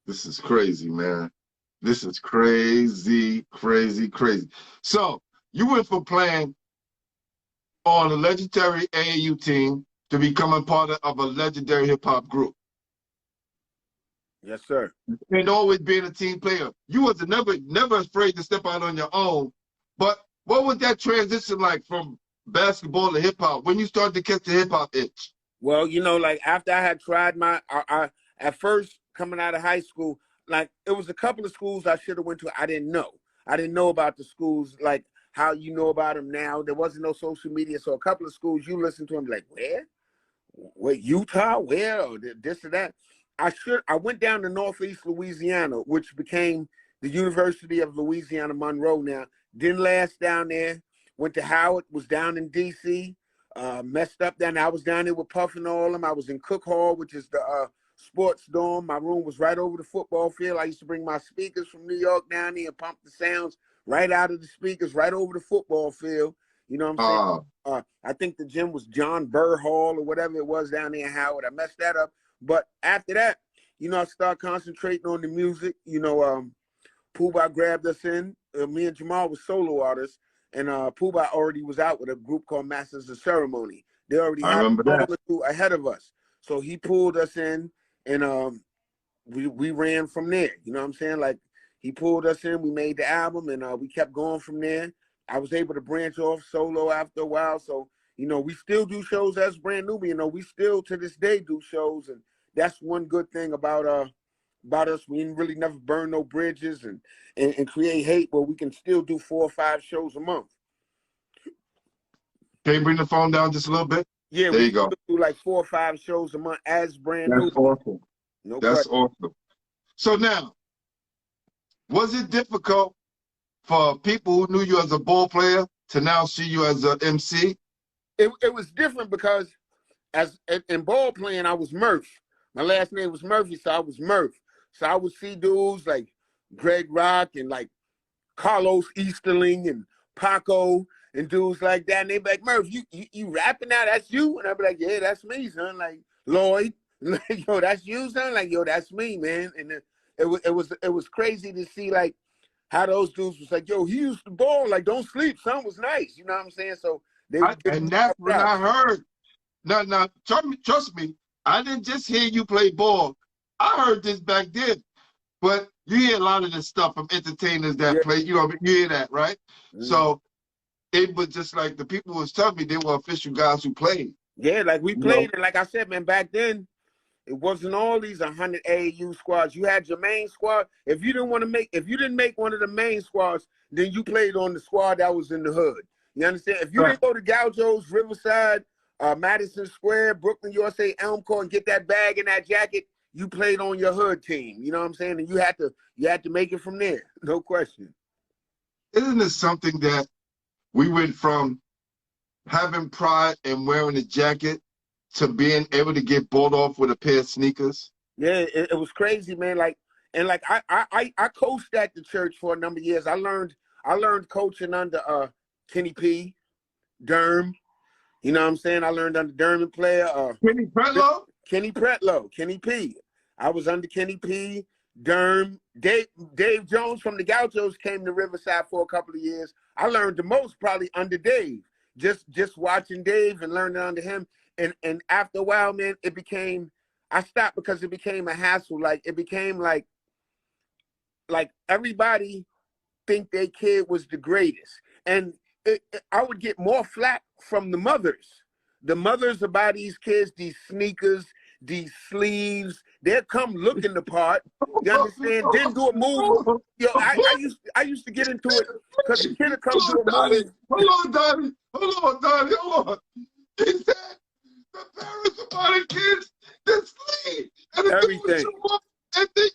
This is crazy, man. This is crazy, crazy, crazy. So you went from playing on a legendary AAU team to becoming part of a legendary hip-hop group. Yes, sir. And always being a team player. You was never afraid to step out on your own. But what was that transition like from basketball to hip-hop when you started to catch the hip-hop itch? Well, you know, like after I had tried at first coming out of high school, like it was a couple of schools I should have went to. I didn't know. I didn't know about the schools like how you know about them now. There wasn't no social media. So a couple of schools, you listen to them like, where? Wait, Utah? Where? Or this or that? I went down to Northeast Louisiana, which became the University of Louisiana Monroe now. Didn't last down there. Went to Howard, was down in D.C., messed up down there. I was down there with Puff and all of them. I was in Cook Hall, which is the sports dorm. My room was right over the football field. I used to bring my speakers from New York down there and pump the sounds right out of the speakers, right over the football field. You know what I'm saying? I think the gym was John Burr Hall or whatever it was down there in Howard. I messed that up. But after that, you know, I started concentrating on the music. You know, Pooh Bah grabbed us in. Me and Jamal was solo artists. And Pooh Bah already was out with a group called Masters of Ceremony. They already had a two ahead of us. So he pulled us in, and we ran from there. You know what I'm saying? Like, he pulled us in, we made the album, and we kept going from there. I was able to branch off solo after a while. So, you know, we still do shows as Brand Nubian. You know, we still to this day do shows, and that's one good thing about us. We didn't really never burn no bridges and create hate, but we can still do 4 or 5 shows a month. Can you bring the phone down just a little bit? Yeah, there you go. Do like 4 or 5 shows a month as Brand Nubian. That's awesome. No That's question. awesome. So now, was it difficult for people who knew you as a ball player to now see you as an MC? It was different because in ball playing, I was Murph. My last name was Murphy, so I was Murph. So I would see dudes like Greg Rock and like Carlos Easterling and Paco and dudes like that. And they'd be like, Murph, you rapping now? That's you? And I'd be like, yeah, that's me, son. Like, Lloyd, yo, that's you, son? Like, yo, that's me, man. And it was crazy to see, like, how those dudes was like, yo, he used to ball, like, don't sleep, son was nice. You know what I'm saying? So they would give and him that's when I props. heard. Now, trust me, I didn't just hear you play ball. I heard this back then. But you hear a lot of this stuff from entertainers that play, you know, you hear that, right? So it was just like the people was telling me they were official guys who played. Yeah, like we played, and like I said, man, back then, it wasn't all these 100 AAU squads. You had your main squad. If you didn't make one of the main squads, then you played on the squad that was in the hood. You understand? If you didn't go to Gaucho's, Riverside, Madison Square, Brooklyn, USA, Elm Court, and get that bag and that jacket, you played on your hood team. You know what I'm saying? And you had to make it from there. No question. Isn't it something that we went from having pride in wearing a jacket to being able to get bought off with a pair of sneakers? Yeah, it was crazy, man. I coached at the church for a number of years. I learned coaching under Kenny P, Derm. You know what I'm saying? I learned under Derm and player. Kenny Pretlow? Kenny Pretlow, Kenny P. I was under Kenny P, Derm. Dave Jones from the Gauchos came to Riverside for a couple of years. I learned the most probably under Dave. Just watching Dave and learning under him. And after a while, man, I stopped because it became a hassle. Like it became like everybody think their kid was the greatest. And I would get more flack from the mothers. The mothers about these kids, these sneakers, these sleeves, they'll come looking the part. You understand? Then do a move. Yo, I used to get into it because the kid would come do a move. Hold on, Donnie. Hold on. He said the parents about the kids, the sleeve. And Everything. And he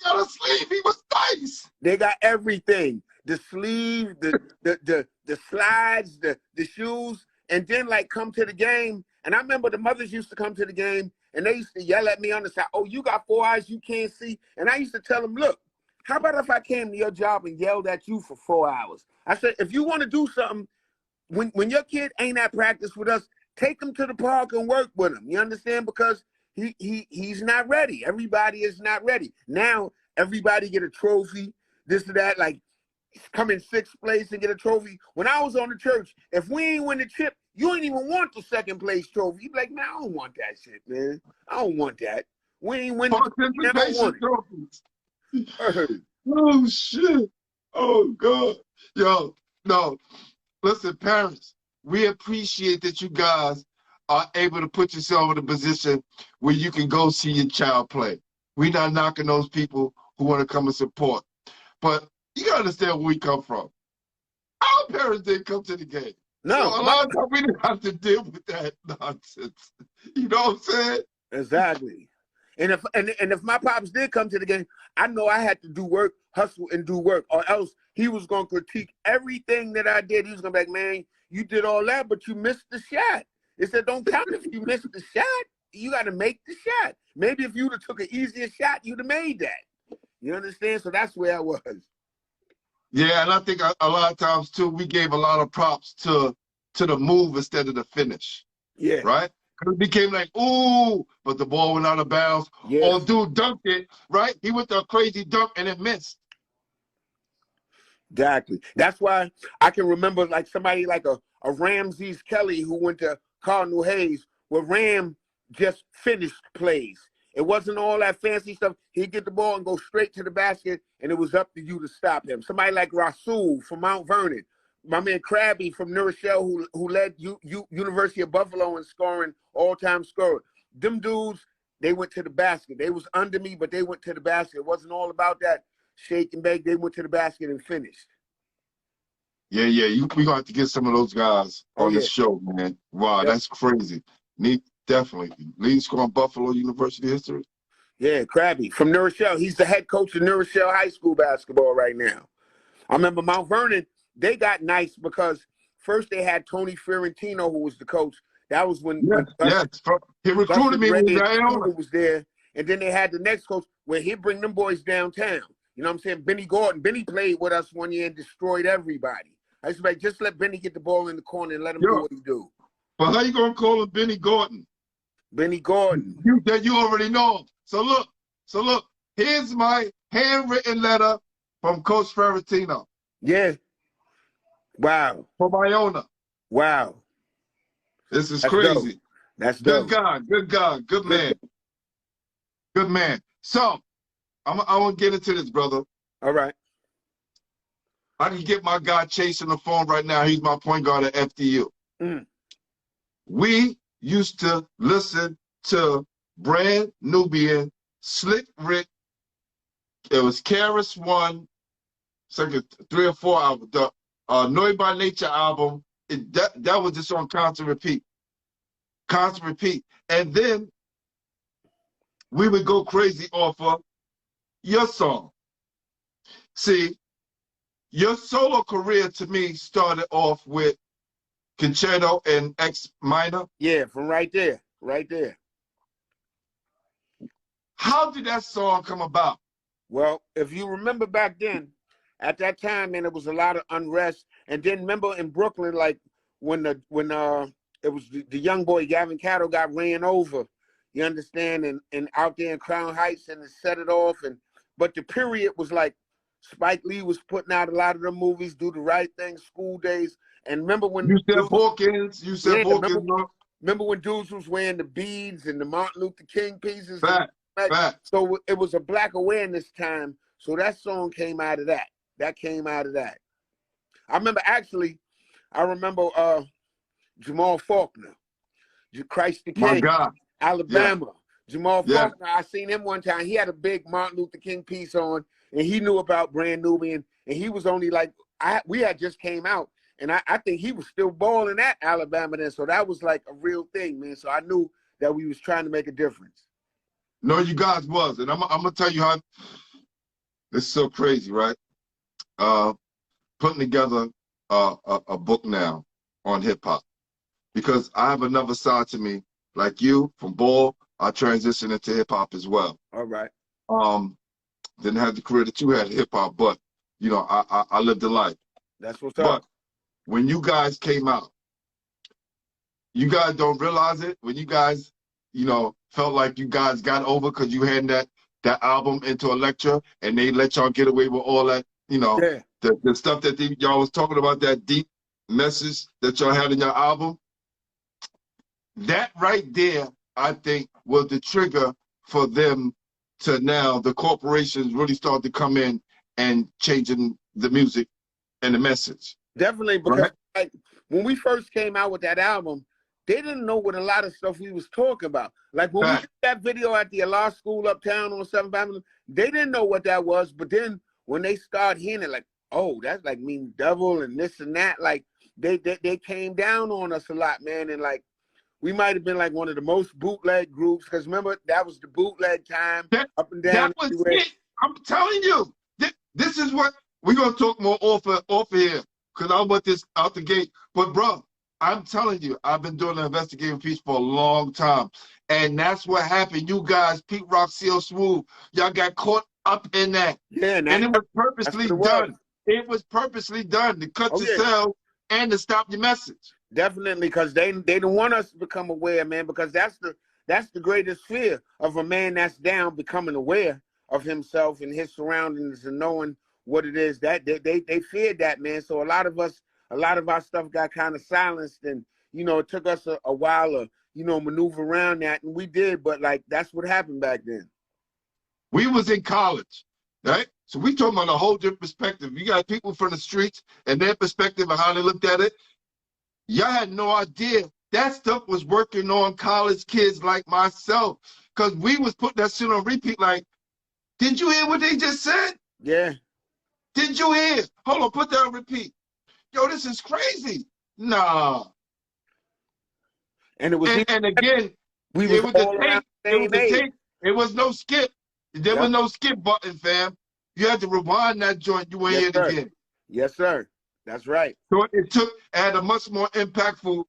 got a sleeve. He was nice. They got everything. The sleeve, the slides, the shoes, and then like come to the game. And I remember the mothers used to come to the game and they used to yell at me on the side, oh, you got 4 eyes, you can't see. And I used to tell them, look, how about if I came to your job and yelled at you for 4 hours? I said, if you want to do something, when your kid ain't at practice with us, take him to the park and work with him. You understand? Because he's not ready. Everybody is not ready. Now, everybody get a trophy, this or that, like come in 6th place and get a trophy. When I was on the church, if we ain't win the chip, you ain't even want the 2nd place trophy. You be like, man, I don't want that shit, man. I don't want that. We ain't winning. Oh, shit. Oh, God. Yo, no. Listen, parents, we appreciate that you guys are able to put yourself in a position where you can go see your child play. We're not knocking those people who want to come and support. But you got to understand where we come from. Our parents didn't come to the game. No. So a lot of times we didn't have to deal with that nonsense. You know what I'm saying? Exactly. And if my pops did come to the game, I know I had to do work, hustle and do work, or else he was going to critique everything that I did. He was going to be like, man, you did all that, but you missed the shot. They said, don't count if you missed the shot. You got to make the shot. Maybe if you would have took an easier shot, you'd have made that. You understand? So that's where I was. Yeah, and I think a lot of times, too, we gave a lot of props to the move instead of the finish. Yeah. Right? It became like, ooh, but the ball went out of bounds. Yeah. Or dude dunked it, right? He went to a crazy dunk and it missed. Exactly. That's why I can remember like somebody like a Ramses Kelly who went to Cardinal Hayes, where Ram just finished plays. It wasn't all that fancy stuff. He'd get the ball and go straight to the basket, and it was up to you to stop him. Somebody like Rasul from Mount Vernon, my man Krabby from New Rochelle, who led University of Buffalo in scoring, all-time scorer. Them dudes, they went to the basket. They was under me, but they went to the basket. It wasn't all about that shake and bake. They went to the basket and finished. Yeah, we're going to have to get some of those guys on the show, man. Wow, that's crazy. Definitely. Leading scorer in Buffalo University history. Yeah, Krabby from New Rochelle. He's the head coach of New Rochelle High School basketball right now. I remember Mount Vernon, they got nice because first they had Tony Fiorentino, who was the coach. That was when he recruited me when Iona was there. And then they had the next coach where he'd bring them boys downtown. You know what I'm saying? Benny Gordon. Benny played with us one year and destroyed everybody. I used to be like, just let Benny get the ball in the corner and let him do what he do. But how you going to call him Benny Gordon? Benny Gordon. You already know him. So look, here's my handwritten letter from Coach Ferentino, Yeah. Wow. from Iona. Wow. This is That's dope. crazy. That's Good dope. God, good God, good man. Good man. So, I want to get into this, brother. All right. I can get my guy Chase on the phone right now. He's my point guard at FDU. Mm. We used to listen to Brand Nubian, Slick Rick. It was Karis One. It's like a 3 or 4 album. The Noise by Nature album. That was just on constant repeat. Constant repeat. And then we would go crazy off of your song. See, your solo career to me started off with Concerto and X Minor. Yeah, from right there. Right there. How did that song come about? Well, if you remember back then, at that time, man, it was a lot of unrest. And then remember in Brooklyn, like when it was the young boy Gavin Cattle got ran over, you understand, and out there in Crown Heights, and it set it off. But the period was like Spike Lee was putting out a lot of the movies, Do the Right Thing, School Days. And remember when you said Hawkins, remember when dudes was wearing the beads and the Martin Luther King pieces? Fact. So it was a black awareness time. So that song came out of that. That came out of that. I remember Jamal Faulkner, Christ the King, My God. Alabama. Yeah. Jamal Faulkner, I seen him one time. He had a big Martin Luther King piece on, and he knew about Brand Nubian, and he was only like, we had just came out, and I think he was still balling at Alabama then. So that was like a real thing, man. So I knew that we was trying to make a difference. No, you guys was, and I'm gonna tell you how. This is so crazy, right? Putting together a book now on hip hop, because I have another side to me, like you from ball. I transitioned into hip hop as well. All right. Didn't have the career that you had in hip hop, but you know, I lived a life. That's what's up. But when you guys came out, you guys don't realize it. When you guys, you know, felt like you guys got over because you had that album Into a Lecture, and they let y'all get away with all that, you know, the stuff that y'all was talking about, that deep message that y'all had in your album. That right there, I think, was the trigger for them to now, the corporations really start to come in and changing the music and the message. Definitely, because like, when we first came out with that album, they didn't know what a lot of stuff we was talking about. Like when we did that video at the law school uptown on 7th Avenue, they didn't know what that was. But then when they started hearing it, like, oh, that's like mean devil and this and that, like they came down on us a lot, man. And like we might have been like one of the most bootleg groups, because remember that was the bootleg time, up and down. That was it. I'm telling you, this is what we're gonna talk more off here, because I want this out the gate. But bro, I'm telling you, I've been doing the investigative piece for a long time, and that's what happened. You guys, Pete Rock, CL Smooth, y'all got caught up in that. Yeah, and it was purposely done. It was purposely done to cut yourself and to stop your message. Definitely, because they didn't want us to become aware, man, because that's the greatest fear of a man that's down, becoming aware of himself and his surroundings and knowing what it is that they feared that, man. So a lot of our stuff got kind of silenced, and you know, it took us a while to, you know, maneuver around that, and we did, but like that's what happened back then. We was in college, right? So we talking about a whole different perspective. You got people from the streets and their perspective of how they looked at it. Y'all had no idea that stuff was working on college kids like myself, because we was putting that shit on repeat. Like, did you hear what they just said? Yeah. Did you hear? Hold on, put that on repeat. Yo, this is crazy. Nah. And it was and again, it was the tape. It was the tape. It was no skip. There was no skip button, fam. You had to rewind that joint. You ain't hear it again. Yes, sir. That's right. So it had a much more impactful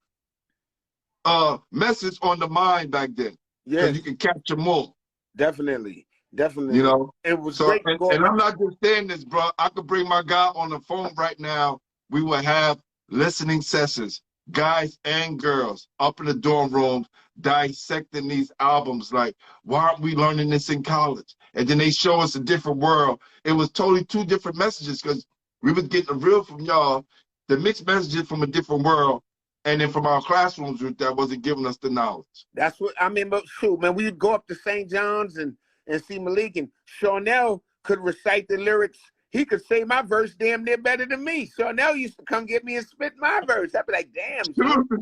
message on the mind back then. Yeah. Because you can capture more. Definitely. Definitely. You know? It was great. And I'm not just saying this, bro. I could bring my guy on the phone right now. We will have listening sessions guys and girls up in the dorm rooms dissecting these albums like, why aren't we learning this in college? And then they show us a different world. It was totally two different messages because we was getting the real from y'all, the mixed messages from a different world, and then from our classrooms that wasn't giving us the knowledge. That's what I mean. But shoot, man, we'd go up to St. John's and see Malik, and Charnel could recite the lyrics. He could say my verse damn near better than me. Charnel used to come get me and spit my verse. I'd be like, damn,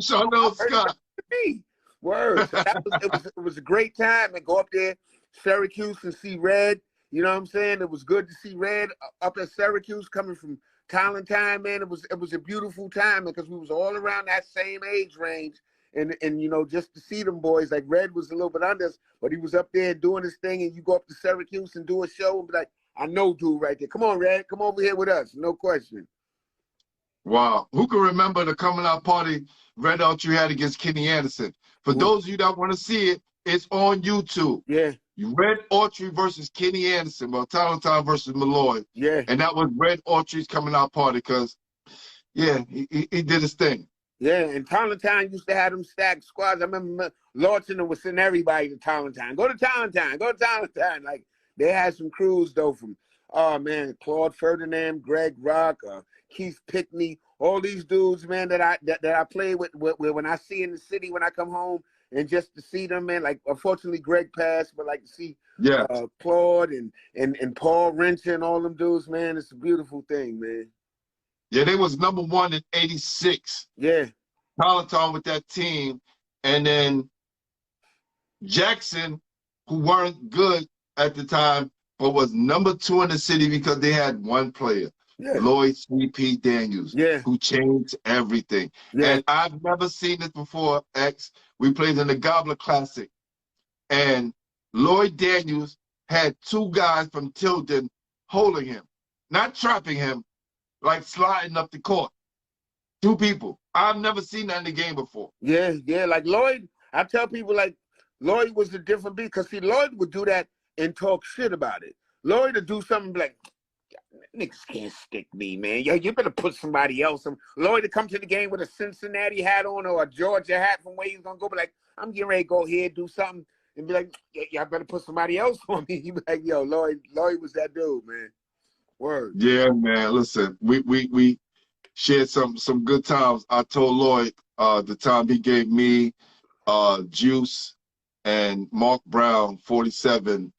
Charnel Scott. Me. Word. So it was a great time, and go up there, Syracuse, and see Red. You know what I'm saying? It was good to see Red up at Syracuse coming from Talentine, man. It was a beautiful time because we was all around that same age range. And you know, just to see them boys, like Red was a little bit under us, but he was up there doing his thing, and you go up to Syracuse and do a show and be like, I know dude right there. Come on, Red, come over here with us. No question. Wow. Who can remember the coming out party Red Autry had against Kenny Anderson? For those of you that want to see it, it's on YouTube. Yeah. Red Autry versus Kenny Anderson, well, Talentine versus Malloy. Yeah. And that was Red Autry's coming out party because, yeah, he did his thing. Yeah, and Talentine used to have them stacked squads. I remember Lawton was sending everybody to Talentine. Go to Talentine. Go to Talentine. Like, they had some crews, though, from, oh, man, Claude Ferdinand, Greg Rock, Keith Pickney, all these dudes, man, that I play with when I see in the city when I come home, and just to see them, man, like, unfortunately, Greg passed, but like to see Claude and Paul Rencher and all them dudes, man, it's a beautiful thing, man. Yeah, they was #1 in '86. Yeah. Talentine with that team. And then Jackson, who weren't good at the time, but was #2 in the city because they had one player, Lloyd C.P. Daniels, who changed everything. Yeah. And I've never seen this before, X. We played in the Gobbler Classic. And Lloyd Daniels had two guys from Tilden holding him, not trapping him, like sliding up the court. Two people. I've never seen that in the game before. Yeah, yeah. Like Lloyd, I tell people, like, Lloyd was a different beat because, see, Lloyd would do that and talk shit about it. Lloyd would do something like, niggas can't stick me, man. Yo, you better put somebody else on. Lloyd would come to the game with a Cincinnati hat on or a Georgia hat from where he's going to go, be like, I'm getting ready to go here, do something, and be like, y'all better put somebody else on me. He'd be like, yo, Lloyd was that dude, man. Word. Yeah, man. Listen, we shared some good times. I told Lloyd the time he gave me Juice and Mark Brown 47,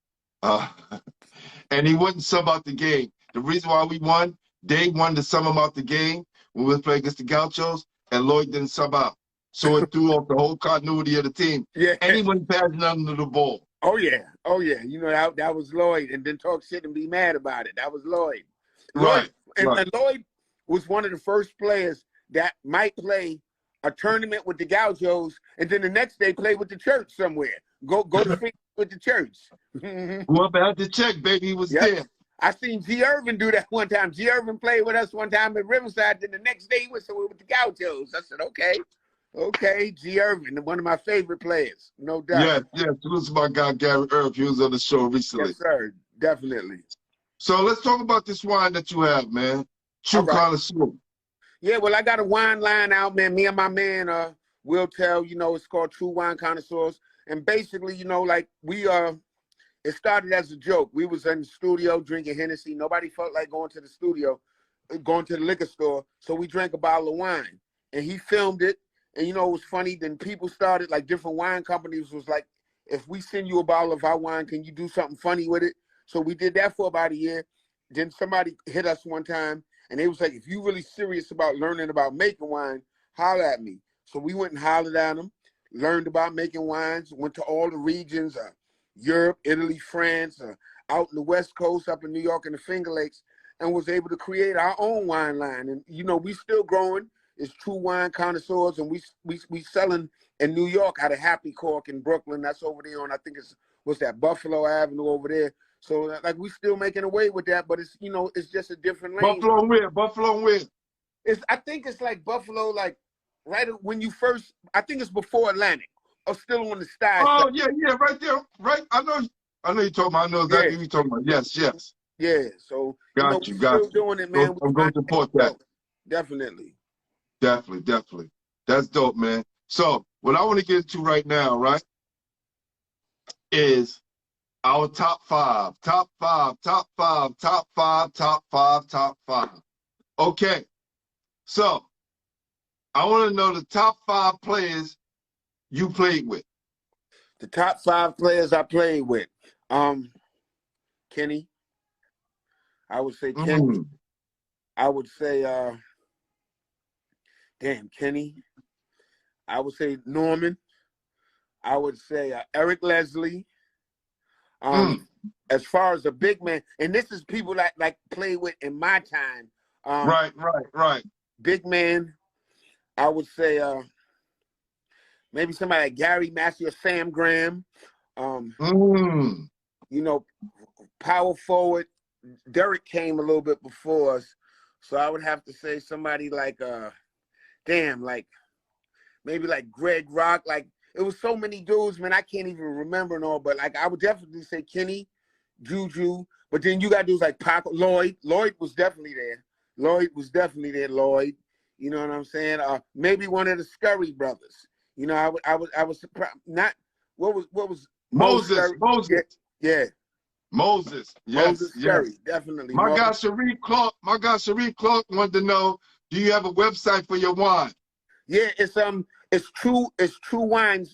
and he wouldn't sub out the game. The reason why we won, they wanted to sub him out the game when we were playing against the Gauchos, and Lloyd didn't sub out. So it threw off the whole continuity of the team. Yeah. And he wasn't passing under the ball. Oh, yeah. Oh, yeah. You know, that was Lloyd. And then talk shit and be mad about it. That was Lloyd. Right. And Lloyd was one of the first players that might play a tournament with the Gauchos and then the next day play with the church somewhere. Go to with the church. Go up at the check, baby. He was there. I seen G. Irvin do that one time. G. Irvin played with us one time at Riverside. Then the next day he was somewhere with the Gauchos. I said, okay, G. Irvin, one of my favorite players, no doubt. Yeah. Salute to my guy, Gary Irv. He was on the show recently. Yes, sir. Definitely. So let's talk about this wine that you have, man. True Connoisseur. Yeah, well, I got a wine line out, man. Me and my man will tell, you know, it's called True Wine Connoisseurs. And basically, you know, like it started as a joke. We was in the studio drinking Hennessy. Nobody felt like going to the studio, going to the liquor store. So we drank a bottle of wine. And he filmed it. And, you know, it was funny. Then people started, like, different wine companies was like, if we send you a bottle of our wine, can you do something funny with it? So we did that for about a year. Then somebody hit us one time, and they was like, if you really serious about learning about making wine, holler at me. So we went and hollered at them, learned about making wines, went to all the regions, Europe, Italy, France, out in the West Coast, up in New York and the Finger Lakes, and was able to create our own wine line. And, you know, we still growing. It's True Wine Connoisseurs, and we selling in New York out of Happy Cork in Brooklyn. That's over there on, I think what's that, Buffalo Avenue over there. So, like, we still making away with that, but it's, you know, it's just a different lane. Buffalo where? I think it's like Buffalo, like, right when you first, I think it's before Atlantic, or still on the side. Oh, yeah, right there, right. I know you're talking about, I know exactly what you're talking about. Yes. Yeah, so, got you. Still doing it, man. I'm going to support that. Definitely. Definitely. That's dope, man. So what I want to get into right now, right, is our top five. Okay. So I want to know the top 5 players you played with. The top 5 players I played with. Kenny. I would say Kenny. I would say Kenny. I would say Norman. I would say Eric Leslie. As far as a big man, and this is people that like played with in my time. Right. Big man, I would say maybe somebody like Gary Massey or Sam Graham. You know, power forward, Derek came a little bit before us, so I would have to say somebody like maybe like Greg Rock. Like, it was so many dudes, man, I can't even remember and all, but like I would definitely say Kenny, Juju, but then you got dudes like Paco, Lloyd was definitely there. Lloyd, you know what I'm saying? Maybe one of the Scurry brothers. You know, I was surprised. Not what was Moses. Yeah. Moses. Yes. Scurry, definitely. My guy Sharif Clark wanted to know, do you have a website for your wine? Yeah, it's True Wine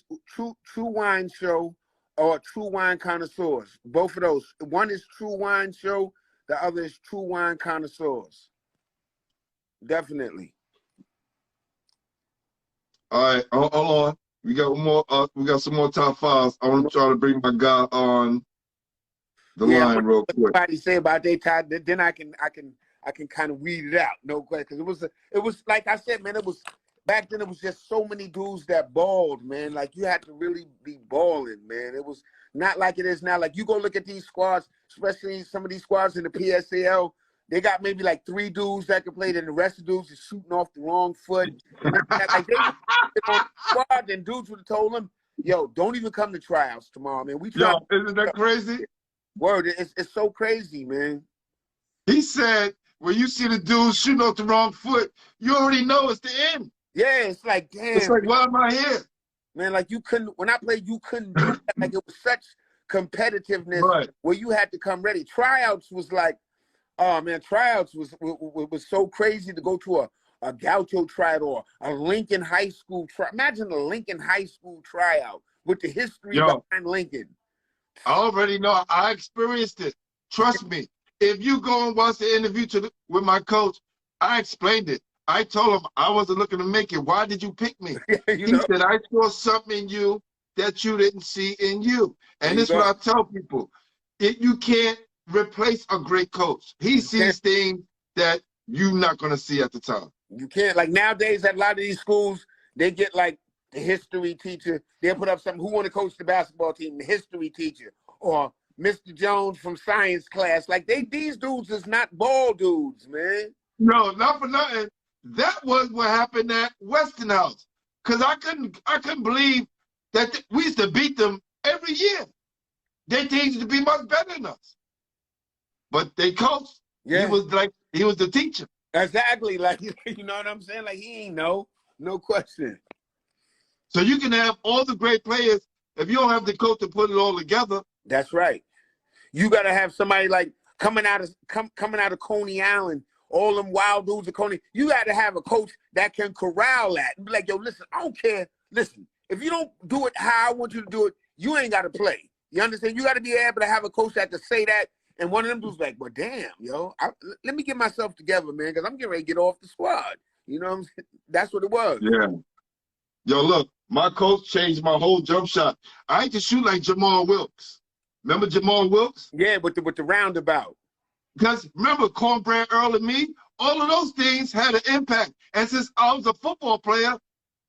Show or True Wine Connoisseurs. Both of those. One is True Wine Show, the other is True Wine Connoisseurs. Definitely. All right, hold on. We got more. We got some more top 5s. I want to try to bring my guy on the line real quick. Somebody say about their time, then I can kind of weed it out. No question, because it was like I said, man. It was back then. It was just so many dudes that balled, man. Like, you had to really be balling, man. It was not like it is now. Like, you go look at these squads, especially some of these squads in the PSAL. They got maybe like 3 dudes that can play, and the rest of the dudes is shooting off the wrong foot. Like, they were on the squad, and dudes would have told them, "Yo, don't even come to tryouts tomorrow, man." Isn't that crazy? Word, it's so crazy, man. He said, when you see the dudes shooting off the wrong foot, you already know it's the end. Yeah, it's like, damn. It's like, why am I here? Man, like, when I played, you couldn't do that. Like, it was such competitiveness where you had to come ready. Tryouts was like, oh man, tryouts was so crazy to go to a Gaucho tryout or a Lincoln High School tryout. Imagine a Lincoln High School tryout with the history behind Lincoln. I already know. I experienced it. Trust me. If you go and watch the interview with my coach, I explained it. I told him I wasn't looking to make it. Why did you pick me? He said, I saw something in you that you didn't see in you. And this is what I tell people. You can't replace a great coach. He sees things that you're not going to see at the time. You can't. Like, nowadays at a lot of these schools, they get like the history teacher. They'll put up something, who want to coach the basketball team? The history teacher. Or Mr. Jones from science class. Like, these dudes is not ball dudes, man. No, not for nothing. That was what happened at Westinghouse. Because I couldn't believe that we used to beat them every year. They used to be much better than us. But they coached. Yeah. He was the teacher. Exactly. Like, you know what I'm saying? Like, he ain't no question. So you can have all the great players if you don't have the coach to put it all together. That's right. You got to have somebody like coming out of Coney Island, all them wild dudes of Coney. You got to have a coach that can corral that and be like, yo, listen, I don't care. Listen, if you don't do it how I want you to do it, you ain't got to play. You understand? You got to be able to have a coach that can say that. And one of them dudes like, well, damn, yo, let me get myself together, man, because I'm getting ready to get off the squad. You know what I'm saying? That's what it was. Yeah. Yo, look, my coach changed my whole jump shot. I used to shoot like Jamal Wilkes. Remember Jamal Wilkes? Yeah, with the roundabout. Because remember Cornbread Earl and me? All of those things had an impact. And since I was a football player,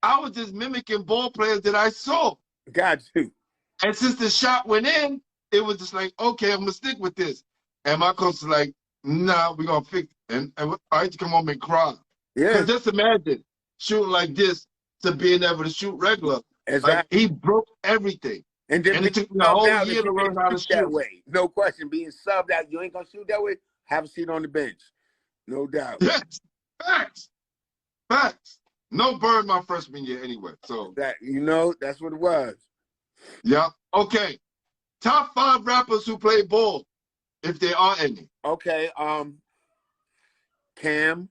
I was just mimicking ball players that I saw. Got you. And since the shot went in, it was just like, okay, I'm going to stick with this. And my coach was like, nah, we're going to fix it. And I had to come home and cry. Yeah. Because just imagine shooting like this to being able to shoot regular. Exactly. Like, he broke everything. And it took me a whole year to learn how to shoot that way. No question. Being subbed out, you ain't going to shoot that way, have a seat on the bench. No doubt. Yes. Facts. No Bird my freshman year anyway. So That that's what it was. yeah. Okay. Top 5 rappers who play ball, if there are any. Okay, Cam,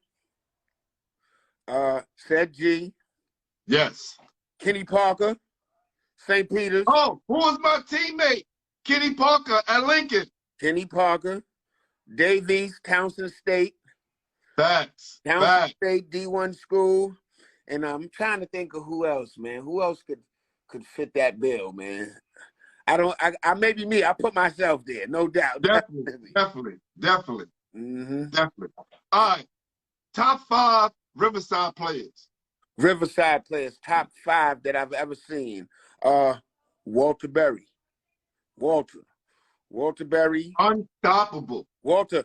Seth G, Yes. Kenny Parker, St. Peter's. Oh, who was my teammate? Kenny Parker at Lincoln. Kenny Parker, Davies, Townsend State. Facts. Townsend Facts. State D1 school. And I'm trying to think of who else, man. Who else could fit that bill, man? I maybe me. I put myself there, no doubt. Definitely. Mm-hmm. Definitely. All right. Top 5 Riverside players. Riverside players, top 5 that I've ever seen. Walter Berry. Walter Berry. Unstoppable. Walter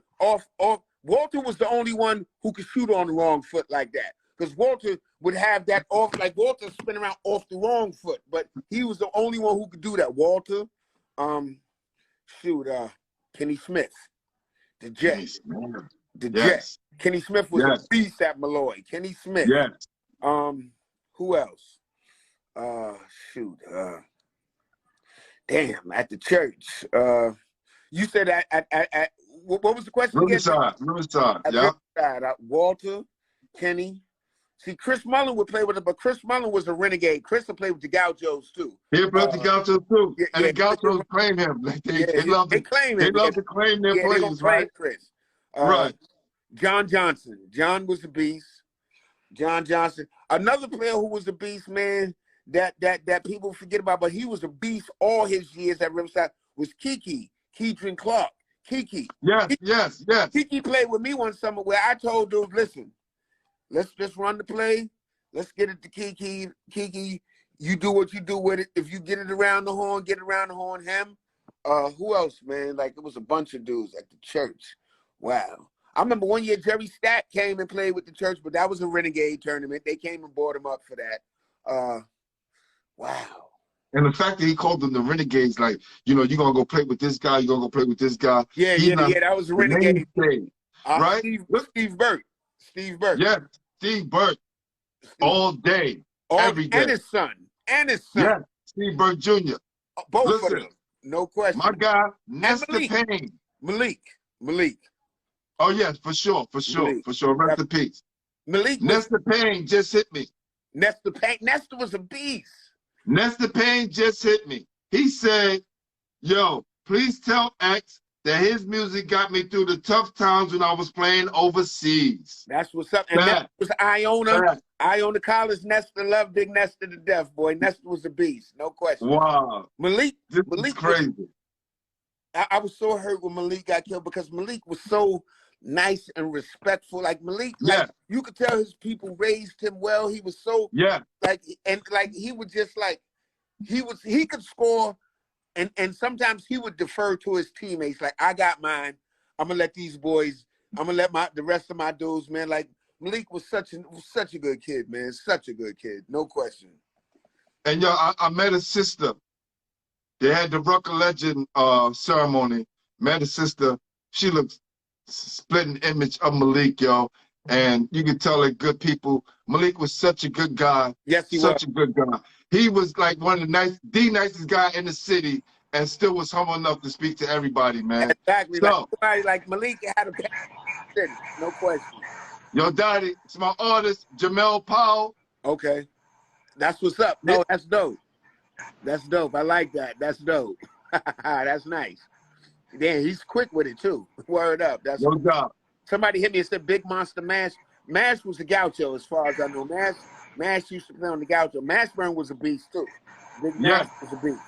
Walter was the only one who could shoot on the wrong foot like that. Because Walter would have that off, like Walter spin around off the wrong foot, but he was the only one who could do that. Walter, Kenny Smith, the Jet, Yes. Kenny Smith was a beast at Malloy. Kenny Smith. Yes. Who else? Damn, at the church. You said at what was the question again? Riverside. At Yeah. Riverside, Walter, Kenny. See, Chris Mullen would play with it, but Chris Mullen was a renegade. Chris would play with the Gauchos too. He played with the Gauchos too. Yeah, and the Gauchos claim him. Like they love to claim him. They love to claim their players, right? Chris. Right. John Johnson. John was a beast. John Johnson. Another player who was a beast, man, that people forget about, but he was a beast all his years at Riverside, was Keedron Clark. Kiki. Yes. Kiki played with me one summer where I told dudes, listen, let's just run the play. Let's get it to Kiki. Kiki, you do what you do with it. If you get it around the horn, get around the horn. Him. Who else, man? Like, it was a bunch of dudes at the church. Wow. I remember one year Jerry Stack came and played with the church, but that was a renegade tournament. They came and brought him up for that. Wow. And the fact that he called them the Renegades, like, you're going to go play with this guy, you're going to go play with this guy. Yeah, that was a renegade. Right? Steve Burt. Yes, Steve Burt. All day, every day. And his son. Yes, Steve Burt Jr. Both of them. No question. My guy, Nestor Payne. Malik. Oh, yes, for sure. Rest in peace. Nestor Payne just hit me. Nestor was a beast. Nestor Payne just hit me. He said, yo, please tell X that his music got me through the tough times when I was playing overseas. That's what's up. And that was Iona. Iona College. Nestor loved Big Nestor to death, boy. Nestor was a beast. No question. Wow. Malik is crazy. I was so hurt when Malik got killed because Malik was so nice and respectful. Like Malik, like, you could tell his people raised him well. He was so he would just he could score, and sometimes he would defer to his teammates. Like, I got mine. I'm gonna let these boys. I'm gonna let the rest of my dudes, man. Like, Malik was such a good kid, man. Such a good kid, no question. And yo, I met his sister. They had the Hop Legend ceremony. Met his sister. She looks splitting image of Malik, yo, and you can tell they're good people. Malik was such a good guy. Yes, he was. Such a good guy. He was like one of the nicest guy in the city, and still was humble enough to speak to everybody, man. Exactly. So, like Malik had a city, no question. Yo, Daddy, it's my artist, Jamel Powell. Okay, that's what's up. No, that's dope. That's dope. I like that. That's dope. That's nice. Damn, he's quick with it too. Word up. That's no job. Somebody hit me and said Big Monster Mash. Mash was a Gaucho, as far as I know. Mash used to play on the Gaucho. Mashburn was a beast too. Big Mash was a beast.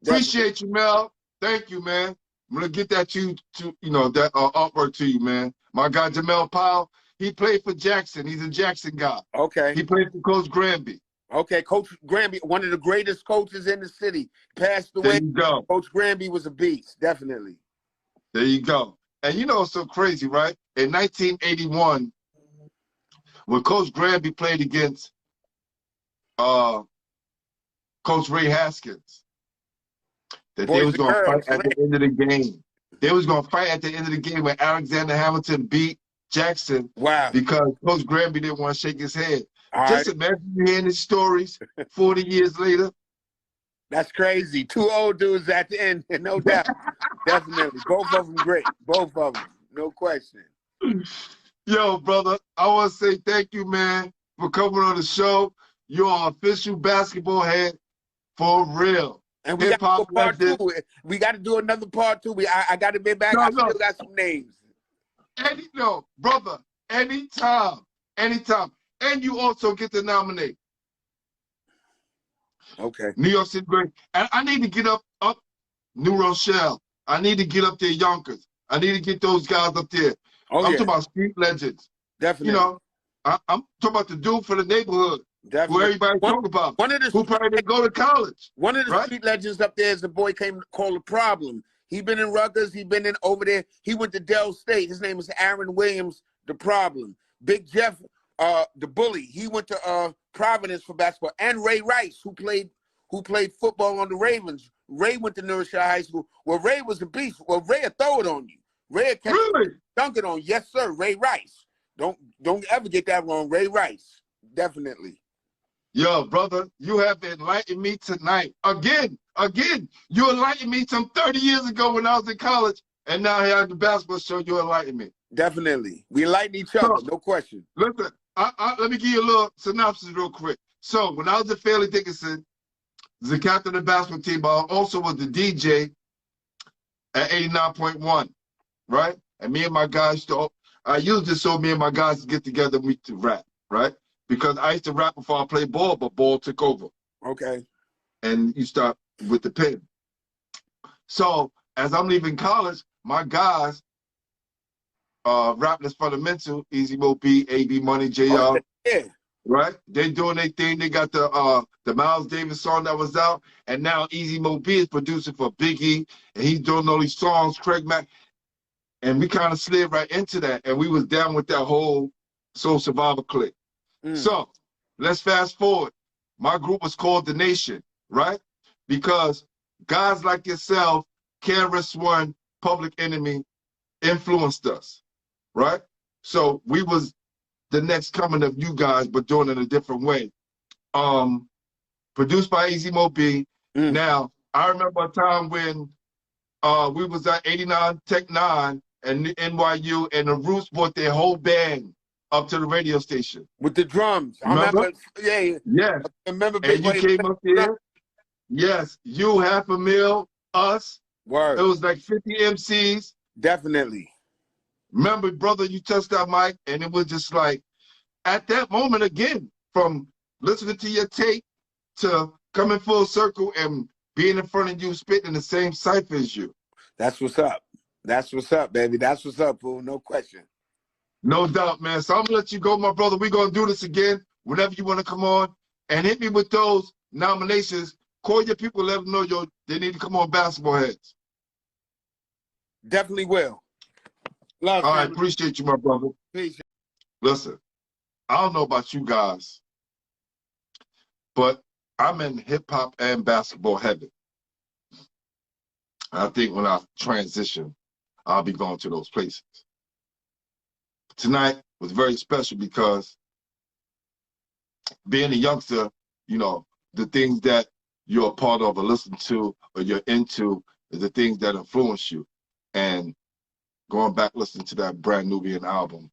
Appreciate you, Mel. Thank you, man. I'm gonna get that that artwork to you, man. My guy Jamel Powell, he played for Jackson. He's a Jackson guy. Okay. He played for Coach Granby. Okay, Coach Granby, one of the greatest coaches in the city, passed away. There you go. Coach Granby was a beast, definitely. There you go. And you know, it's so crazy, right? In 1981, when Coach Granby played against Coach Ray Haskins, that they was going to fight at the end of the game. They was going to fight at the end of the game when Alexander Hamilton beat Jackson. Wow. Because Coach Granby didn't want to shake his head. All Just right. imagine you hearing these stories 40 years later. That's crazy. Two old dudes at the end, no doubt. Definitely. Both of them great. Both of them. No question. Yo, brother, I want to say thank you, man, for coming on the show. You're an official basketball head for real. And we got to do Hip-hop a part two. legend. We got to do another part two. I got to be back. No, I no. still got some names. No, brother, anytime. And you also get to nominate Okay. New York City great. And I need to get up New Rochelle. I need to get up there Yonkers. I need to get those guys up there. Oh, I'm yeah. talking about street legends. Definitely. You know, I'm talking about the dude for the neighborhood. Definitely. Who everybody talk about. Who probably didn't go to college. One of the right? street legends up there is a boy called The Problem. He been in Rutgers. He been in over there. He went to Dell State. His name is Aaron Williams, The Problem. Big Jeff, the Bully. He went to Providence for basketball. And Ray Rice, who played football on the Ravens. Ray went to Riverside High School. Well, Ray was a beast. Well, Ray would throw it on you. Ray would Really? dunk it on you. Yes, sir. Ray Rice. Don't ever get that wrong. Ray Rice. Definitely. Yo, brother, you have enlightened me tonight. Again, you enlightened me some 30 years ago when I was in college, and now here at the basketball show, you enlightened me. Definitely. We enlighten each other, no question. Listen, let me give you a little synopsis real quick. So, when I was at Fairleigh Dickinson, the captain of the basketball team, I also was the DJ at 89.1, right? And me and my guys, I used it so me and my guys get together and we to rap, right? Because I used to rap before I played ball, but ball took over. Okay. And you start with the pen. So as I'm leaving college, my guys, Rappers Fundamental, Easy Mo B, AB Money, JR, yeah. right? They doing their thing. They got the Miles Davis song that was out, and now Easy Mo B is producing for Biggie, and he's doing all these songs, Craig Mack, and we kind of slid right into that, and we was down with that whole Soul Survivor clique. So let's fast forward. My group was called The Nation, right? Because guys like yourself, KRS-One, Public Enemy, influenced us, right? So we was the next coming of you guys, but doing it a different way. Produced by Easy Mo B. Now, I remember a time when we was at 89 Tech 9 and NYU, and the Roots brought their whole band up to the radio station. With the drums. Remember? I remember, yeah. Yes. I remember And you came up here. Yes. You, $500,000, us. Word. It was like 50 MCs. Definitely. Remember, brother, you touched that mic, and it was just like, at that moment, again, from listening to your tape to coming full circle and being in front of you, spitting the same cipher as you. That's what's up. That's what's up, baby. That's what's up, fool. No question. No doubt, man. So I'm gonna let you go, my brother. We're gonna do this again whenever you want to come on, and hit me with those nominations. Call your people, let them know they need to come on Basketballheadzz. Definitely will. Love. All right, appreciate you, my brother. Peace. Listen, I don't know about you guys, but I'm in hip hop and basketball heaven. I think when I transition, I'll be going to those places. Tonight was very special because being a youngster, you know, the things that you're a part of or listen to or you're into is the things that influence you. And going back listening to that Brand Nubian album,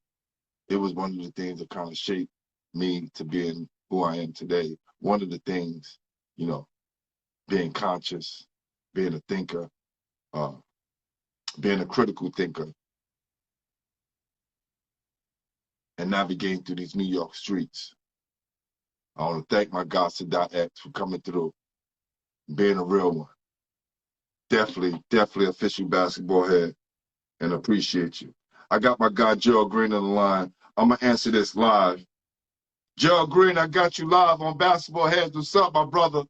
it was one of the things that kind of shaped me to being who I am today. One of the things, you know, being conscious, being a thinker, being a critical thinker, and navigating through these New York streets. I want to thank my God Sadat X for coming through, being a real one. Definitely official basketball head, and appreciate you. I got my guy Gerald Green on the line. I'm going to answer this live. Gerald Green, I got you live on Basketballheadzz. What's up, my brother?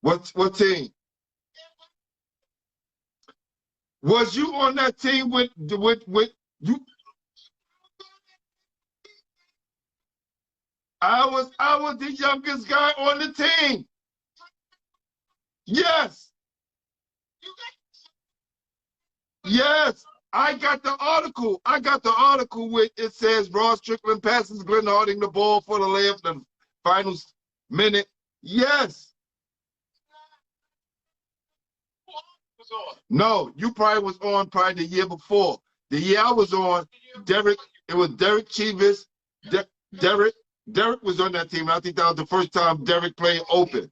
What team? Was you on that team with you? I was the youngest guy on the team. Yes. Yes. I got the article. I got the article with it says Ross Strickland passes Glenn Harding the ball for the layup in the final minute. Yes. No, you probably was on probably the year before. The year I was on, Derek, it was Derek Chivas. Derek was on that team. And I think that was the first time Derek played open.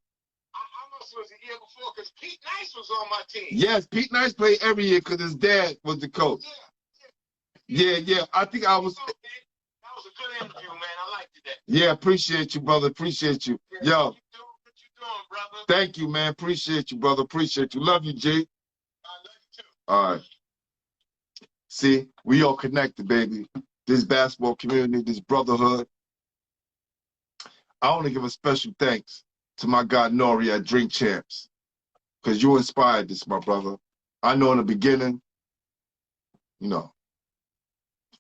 Was the year before because Pete Nice was on my team. Yes, Pete Nice played every year because his dad was the coach. Yeah. I think I was. That was a good interview, man. I liked it. Yeah, appreciate you, brother. Appreciate you. Yeah, Yo. what you doing, brother? Thank you, man. Appreciate you, brother. Appreciate you. Love you, G. I love you too. All right. See, we all connected, baby. This basketball community, this brotherhood. I want to give a special thanks to my guy Nori at Drink Champs, because you inspired this, my brother. I know in the beginning, you know,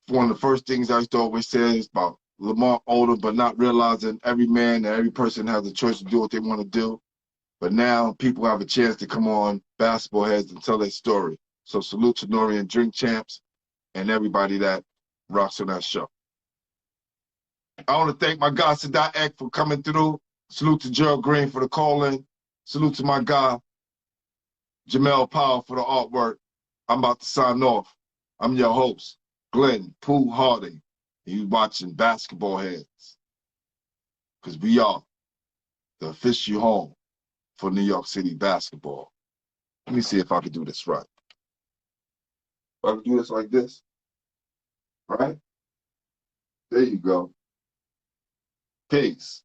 one of the first things I used to always say is about Lamar Odom, but not realizing every man and every person has a choice to do what they want to do. But now people have a chance to come on Basketballheads and tell their story. So salute to Nori and Drink Champs and everybody that rocks on that show. I want to thank my guy Sadat X for coming through. Salute to Gerald Green for the call-in. Salute to my guy, Jamel Powell, for the artwork. I'm about to sign off. I'm your host, Glenn Pooh Harding. And you watching Basketballheads. Because we are the official home for New York City basketball. Let me see if I can do this right. If I can do this like this, right? There you go. Peace.